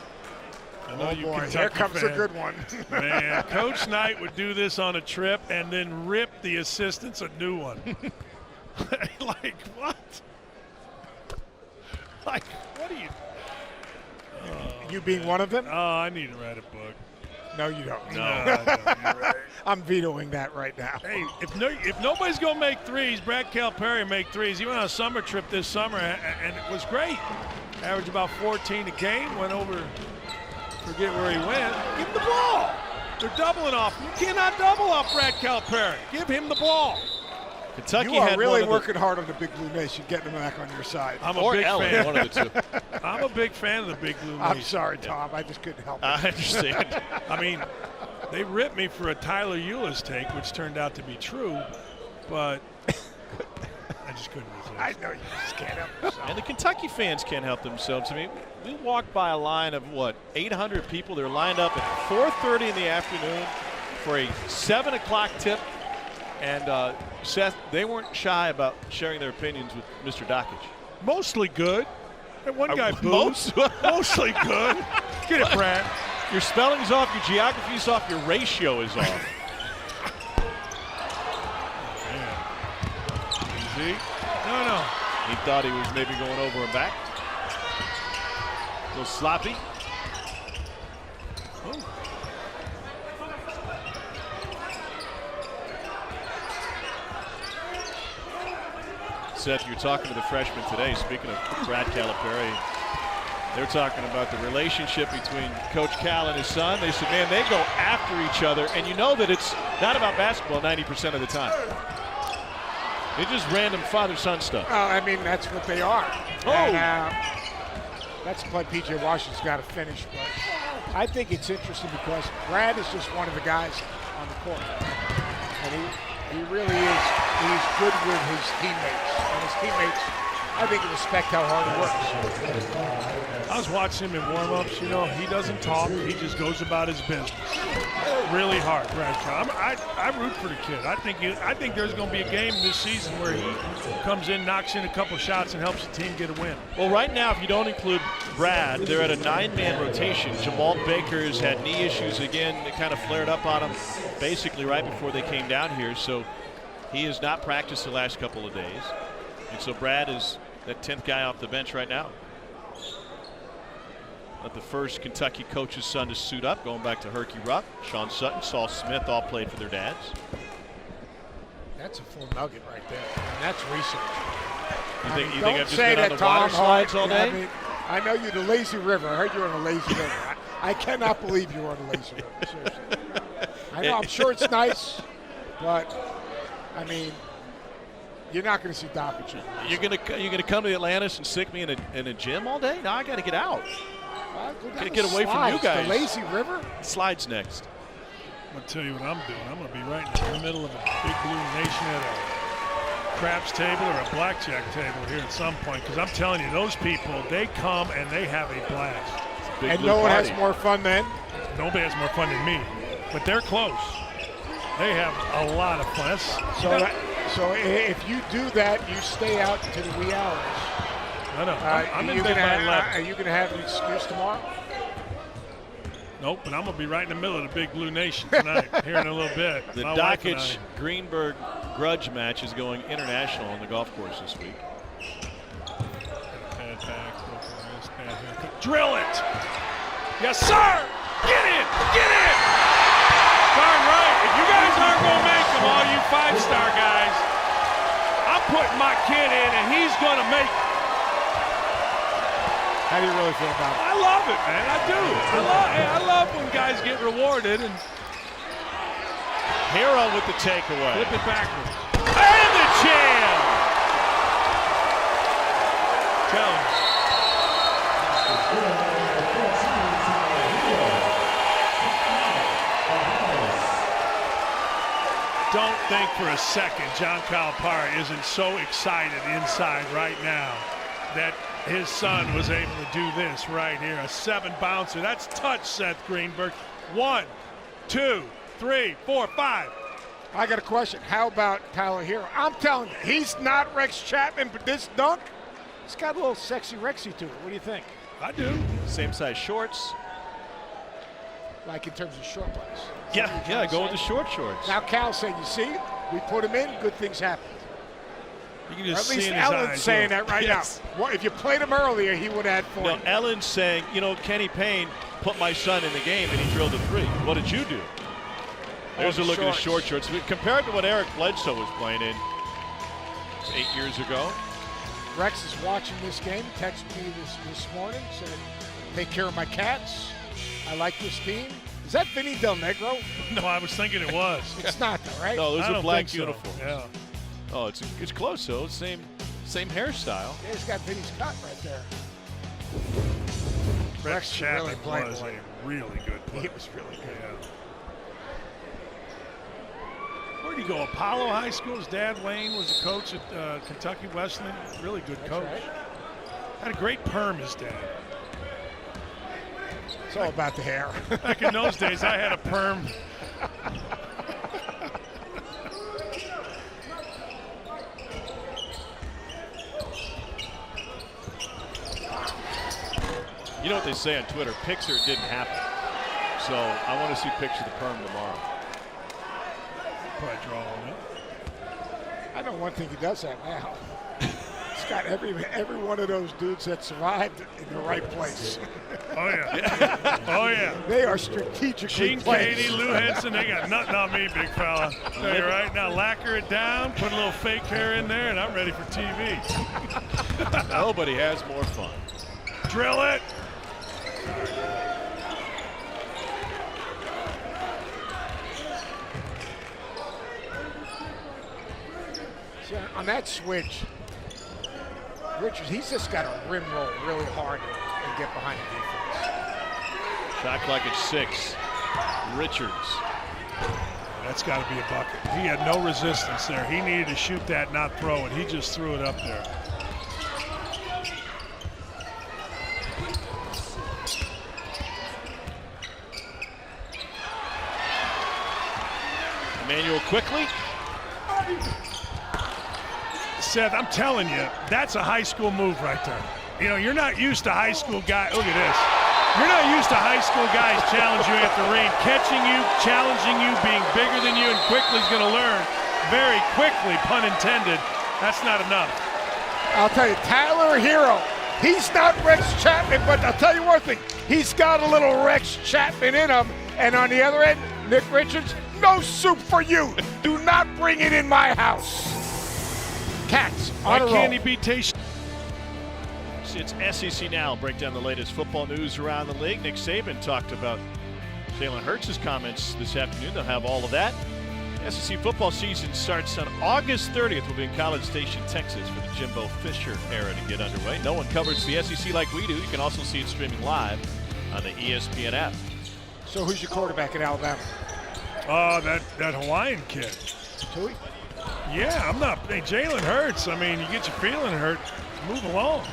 I know oh, you boy, Kentucky here comes fan. a good one. Man, Coach Knight would do this on a trip and then rip the assistants a new one. Like, what? Like, what are you? You being one of them? Oh, I need to write a book. No, you don't. No, I don't. You're right. I'm vetoing that right now. Hey, if nobody's going to make threes, Brad Calipari make threes. He went on a summer trip this summer, and it was great. Averaged about 14 a game, went over, forget where he went. Give him the ball. They're doubling off. You cannot double off Brad Calipari. Give him the ball. Kentucky you are had really working hard on the Big Blue Nation, getting them back on your side. I'm a big fan. One of the two. I'm a big fan of the Big Blue Nation. I'm sorry, Tom. I just couldn't help it. I understand. I mean, they ripped me for a Tyler Eulis take, which turned out to be true, but I just couldn't resist. I know you just can't help yourself. And the Kentucky fans can't help themselves. I mean, we walked by a line of, 800 people. They're lined up at 4:30 in the afternoon for a 7 o'clock tip. And Seth, they weren't shy about sharing their opinions with Mr. Dockage. Mostly good. That one guy booed. Mostly good. Get it, Brad. Your spelling's off, your geography's off, your ratio is off. Easy. No. He thought he was maybe going over and back. A little sloppy. Oh. Seth, you're talking to the freshman today. Speaking of Brad Calipari, they're talking about the relationship between Coach Cal and his son. They said, man, they go after each other, and you know that it's not about basketball 90% of the time. It's just random father-son stuff. I mean, that's what they are. Oh. And, that's the play P.J. Washington's got to finish. But I think it's interesting because Brad is just one of the guys on the court. And he really is. He's good with his teammates. And his teammates, I think, respect how hard he works. I was watching him in warm-ups. You know, he doesn't talk. He just goes about his business. Really hard, Brad Cal. I root for the kid. I think there's going to be a game this season where he comes in, knocks in a couple shots, and helps the team get a win. Well, right now, if you don't include Brad, they're at a 9-man rotation. Jamal Baker's had knee issues again. It kind of flared up on him. basically right before they came down here, so he has not practiced the last couple of days. And so Brad is that 10th guy off the bench right now. But the first Kentucky coach's son to suit up, going back to Herky Ruck. Sean Sutton, Saul Smith all played for their dads. That's a full nugget right there. And that's research. You think I've just been on the water slides all day? I mean, I know you're the lazy river. I heard you were on the lazy river. I cannot believe you were on the lazy river. Seriously. I know, I'm sure it's nice, but I mean, you're not going to see Dockage. You're gonna come to Atlantis and stick me in a gym all day? No, I got to get out. Gotta get away from you guys. The lazy river? Slides next. I'm going to tell you what I'm doing. I'm going to be right in the middle of a Big Blue Nation at a craps table or a blackjack table here at some point, because I'm telling you, those people, they come and they have a blast. And no one has more fun than? Nobody has more fun than me, but they're close. They have a lot of fun. So if you do that, you stay out to the wee hours. I know. I'm in bed by 11. Are you going to have an excuse tomorrow? Nope, but I'm going to be right in the middle of the Big Blue Nation tonight, here in a little bit. The Dockage-Greenberg grudge match is going international on the golf course this week. Pad back, drill it! Yes, sir! Get in! Get in! Darn right. If you guys aren't going to make them, all you five-star guys, I'm putting my kid in, and he's going to make it. How do you really feel about it? I love it, man. I do. I love when guys get rewarded. And Hero with the takeaway. Flip it backwards. And the jam! Jones. Don't think for a second John Calipari isn't so excited inside right now that his son was able to do this right here. A 7 bouncer. That's touch, Seth Greenberg. 1, 2, 3, 4, 5. I got a question. How about Tyler Hero? I'm telling you, he's not Rex Chapman, but this dunk, it's got a little sexy Rexy to it. What do you think? I do. Same size shorts. Like in terms of short ones. Yeah, go with the short shorts. Now Cal said, you see, we put him in, good things happen. You can just at least see in his Ellen's eyes, saying that right now. Well, if you played him earlier, he would have had 40. No, Ellen's saying, Kenny Payne put my son in the game and he drilled a 3. What did you do? There's a look at his short shorts. Compared to what Eric Bledsoe was playing in 8 years ago. Rex is watching this game, texted me this morning, said, take care of my cats. I like this team. Is that Vinny Del Negro? No, I was thinking it was. It's not though, right? No, those I are don't black think so. uniforms. Yeah. Oh, it's close though. Same hairstyle. Yeah, he's got Vinny's cut right there. Rex Chapman really was a really good player. He was really good. Yeah. Where did he go? Apollo High School. His dad, Wayne, was a coach at Kentucky Wesleyan. Really good coach. Right. Had a great perm, his dad. It's all about the hair. Back in those days, I had a perm. You know what they say on Twitter, picture it didn't happen. So I want to see picture the perm tomorrow. Probably draw on it. I know one thing he does have now. He's got every one of those dudes that survived in the right place. Oh, yeah. Oh, yeah. They are strategically Gene placed. Katie, Lou Henson, they got nothing on me, big fella. Tell you right now, lacquer it down, put a little fake hair in there, and I'm ready for TV. Nobody has more fun. Drill it. See, on that switch, Richards, he's just got to rim roll really hard and get behind the defense. Shot clock at 6. Richards. That's got to be a bucket. He had no resistance there. He needed to shoot that, not throw it. He just threw it up there. Emmanuel quickly. Seth, I'm telling you, that's a high school move right there. You know, you're not used to high school guy. Look at this. You're not used to high school guys challenge you at the ring, catching you, challenging you, being bigger than you, and quickly is going to learn very quickly, pun intended. That's not enough. I'll tell you, Tyler Hero, he's not Rex Chapman, but I'll tell you one thing. He's got a little Rex Chapman in him. And on the other end, Nick Richards, no soup for you. Do not bring it in my house. Cats on a roll. Why can't he be tasty? It's SEC Now. Break down the latest football news around the league. Nick Saban talked about Jalen Hurts' comments this afternoon. They'll have all of that. SEC football season starts on August 30th. We'll be in College Station, Texas for the Jimbo Fisher era to get underway. No one covers the SEC like we do. You can also see it streaming live on the ESPN app. So who's your quarterback in Alabama? That Hawaiian kid. Tui? Yeah, I'm not. Hey, Jalen Hurts. I mean, you get your feeling hurt. Move along.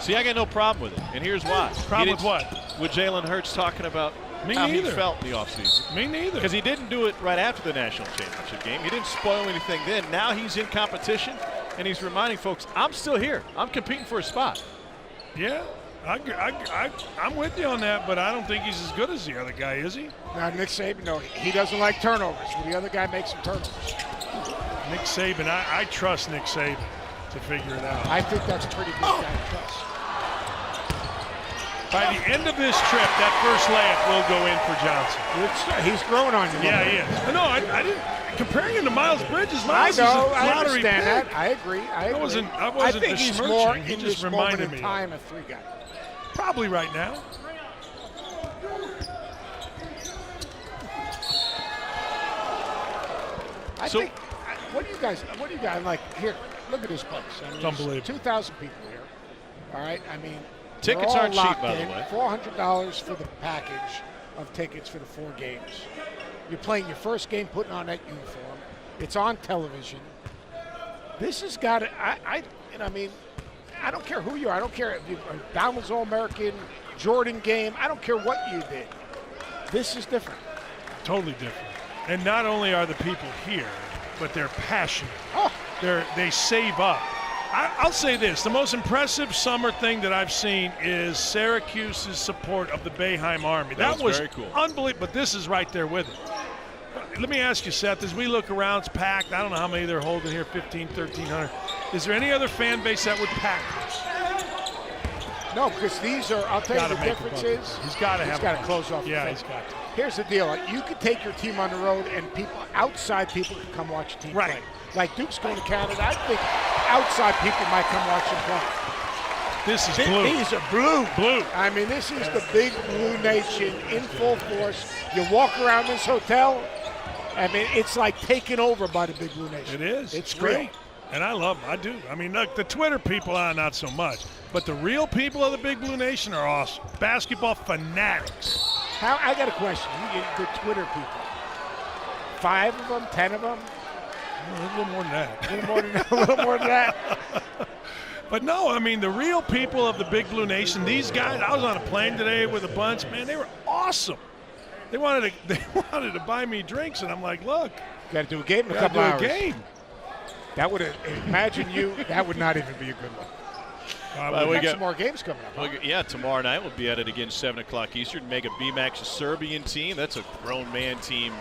See, I got no problem with it, and here's why. Problem with what? With Jalen Hurts talking about Me how neither. he felt in the offseason. Me neither. Because he didn't do it right after the national championship game. He didn't spoil anything then. Now he's in competition, and he's reminding folks, I'm still here. I'm competing for a spot. Yeah, I'm with you on that, but I don't think he's as good as the other guy, is he? Now, Nick Saban, no, he doesn't like turnovers. Well, the other guy makes some turnovers. Nick Saban, I trust Nick Saban to figure it out. I think that's a pretty good guy to trust. By the end of this trip, that first layup will go in for Johnson. He's growing on you. Yeah, he is. No, I didn't. Comparing him to Miles Bridges, Miles I know, is a I lottery understand pick. that. I agree. I wasn't I think he's besmirching. more He in just this moment reminded in me. time a three guy. Probably right now. I think. What do you guys like? Here, look at this place. I mean, It's unbelievable. 2,000 people here. All right. I mean, Tickets they're all aren't cheap, locked by the in. way. $400 for the package of tickets for the 4 games. You're playing your first game, putting on that uniform. It's on television. This has got to. I mean, I don't care who you are. I don't care if you're a Donald's All-American, Jordan game. I don't care what you did. This is different. Totally different. And not only are the people here, but they're passionate. Oh. They save up. I'll say this. The most impressive summer thing that I've seen is Syracuse's support of the Boeheim Army. That was was very cool. Unbelievable. But this is right there with it. Let me ask you, Seth, as we look around, it's packed. I don't know how many they're holding here, 1,300. Is there any other fan base that would pack this? No, because these are, I'll tell you the difference is, He's got to close off. Yeah, the he's fence. got to. Here's the deal. You could take your team on the road and outside people can come watch your team Right. play. Like Duke's going to Canada. I think outside people might come watch them play. This is blue. These are blue. Blue. I mean, this is the big blue nation in full force. You walk around this hotel, I mean, it's like taken over by the big blue nation. It is. It's great. real. And I love them. I do. I mean, look, the Twitter people are not so much. But the real people of the Big Blue Nation are awesome. Basketball fanatics. I got a question. The Twitter people. 5 of them, 10 of them? A little more than that. A little more than that. But no, I mean, the real people of the Big Blue Nation, these guys, I was on a plane today with a bunch, man, they were awesome. They wanted to buy me drinks, and I'm like, look. Got to do a game in a Gotta couple do hours. a game. That would imagine you. That would not even be a good one. We got some more games coming up. Huh? Yeah, tomorrow night we'll be at it again, 7 o'clock Eastern. Mega BMAX, a Serbian team. That's a grown man team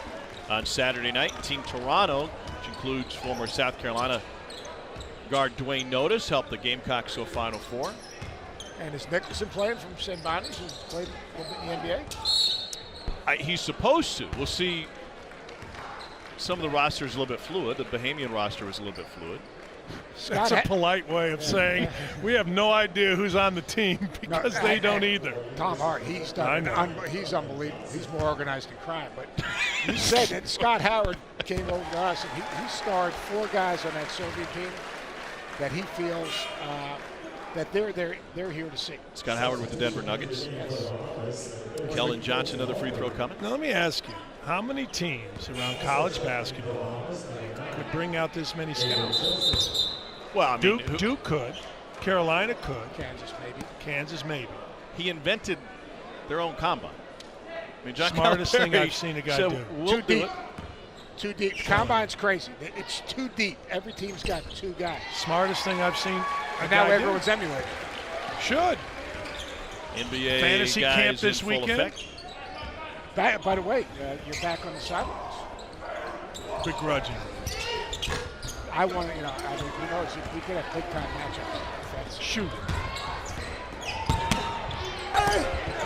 on Saturday night. Team Toronto, which includes former South Carolina guard Dwayne Notice, helped the Gamecocks to a Final Four. And is Nicholson playing from St. Bonnie's, who played in the NBA? He's supposed to. We'll see. Some of the roster is a little bit fluid. The Bahamian roster was a little bit fluid. That's a polite way of saying we have no idea who's on the team because they don't either. Tom Hart, he's unbelievable. He's more organized than crime. But you said that Scott Howard came over to us and he starred 4 guys on that Serbian team that he feels that they're here to see. Scott Howard with the Denver Nuggets. Yes. Keldon Johnson, another free throw coming. Now let me ask you, how many teams around college basketball could bring out this many scouts? Well, I mean, Duke could. Carolina could. Kansas maybe. He invented their own combine. I mean, John Smartest thing Calipari I've seen a guy said, do. We'll do it. Too deep. Combine's crazy. It's too deep. Every team's got 2 guys. Smartest thing I've seen. And now everyone's emulating. Should. NBA fantasy guys camp this in full weekend. effect. By the way, you're back on the sidelines. Begrudging. I want to, you know, I mean, who knows? We could have big time matchups. Fantasy. Shoot.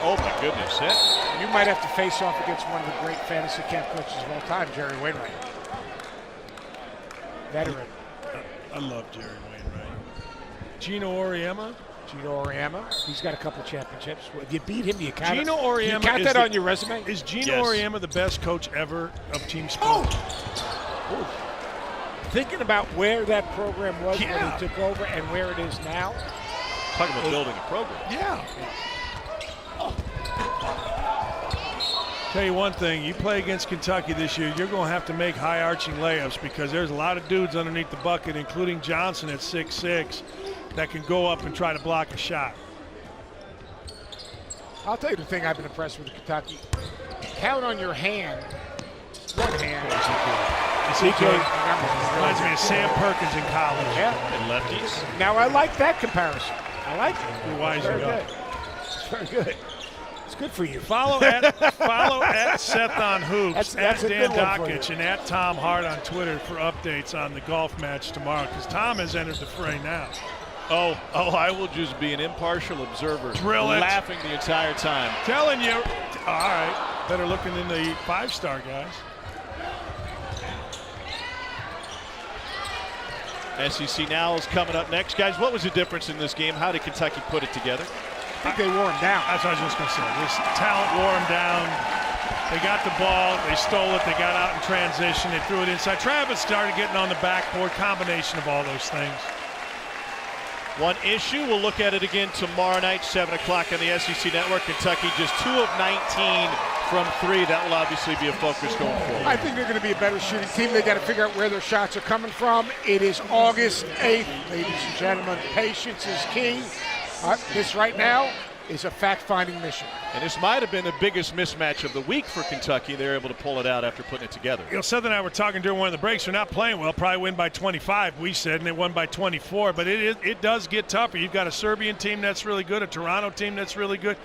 Oh my goodness! You might have to face off against one of the great fantasy camp coaches of all time, Jerry Wainwright. Veteran. I love Jerry Wainwright. Gino Auriemma. Gino Auriemma. He's got a couple championships. If you beat him, do you count Gino it? Auriemma. You count that on your resume? Is Gino Yes. Auriemma the best coach ever of team sport? Ooh. Thinking about where that program was when Yeah. he took over and where it is now. Talking about building a program. Yeah. Tell you one thing, you play against Kentucky this year, you're going to have to make high-arching layups because there's a lot of dudes underneath the bucket, including Johnson at 6'6", that can go up and try to block a shot. I'll tell you the thing I've been impressed with Kentucky. Count on your hand. One hand. Is he good? Reminds me of Sam Perkins in college. Yeah. And lefties. Now I like that comparison. I like it. You're wising Very up. good. It's very good. It's good for you. Follow at Seth on Hoops, That's at a Dan good one for Dockich, you. and at Tom Hart on Twitter for updates on the golf match tomorrow, because Tom has entered the fray now. Oh, I will just be an impartial observer, Drill it. laughing the entire time. Telling you. All right. Better looking in the 5-star guys. SEC Now is coming up next. Guys, what was the difference in this game? How did Kentucky put it together? I think they wore him down. That's what I was just going to say. This talent wore them down. They got the ball. They stole it. They got out in transition. They threw it inside. Travis started getting on the backboard. Combination of all those things. One issue, we'll look at it again tomorrow night, 7 o'clock on the SEC Network. Kentucky just 2 of 19 from 3. That will obviously be a focus going forward. I think they're going to be a better shooting team. They got to figure out where their shots are coming from. It is August 8th, ladies and gentlemen. Patience is king. This right now is a fact-finding mission. And this might have been the biggest mismatch of the week for Kentucky. They're able to pull it out after putting it together. You know, Seth and I were talking during one of the breaks. They're not playing well. Probably win by 25, we said, and they won by 24. But it does get tougher. You've got a Serbian team that's really good, a Toronto team that's really good.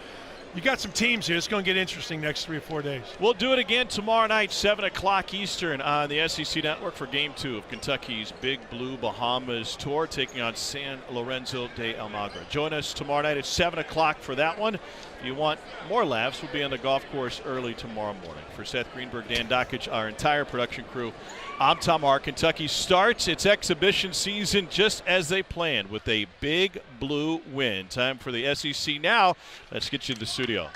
You got some teams here. It's going to get interesting next 3 or 4 days. We'll do it again tomorrow night, 7 o'clock Eastern on the SEC Network for Game 2 of Kentucky's Big Blue Bahamas Tour, taking on San Lorenzo de Almagro. Join us tomorrow night at 7 o'clock for that one. If you want more laughs, we'll be on the golf course early tomorrow morning. For Seth Greenberg, Dan Dockich, our entire production crew, I'm Tom Hart. Kentucky starts its exhibition season just as they planned with a Big Blue win. Time for the SEC Now. Let's get you to the studio.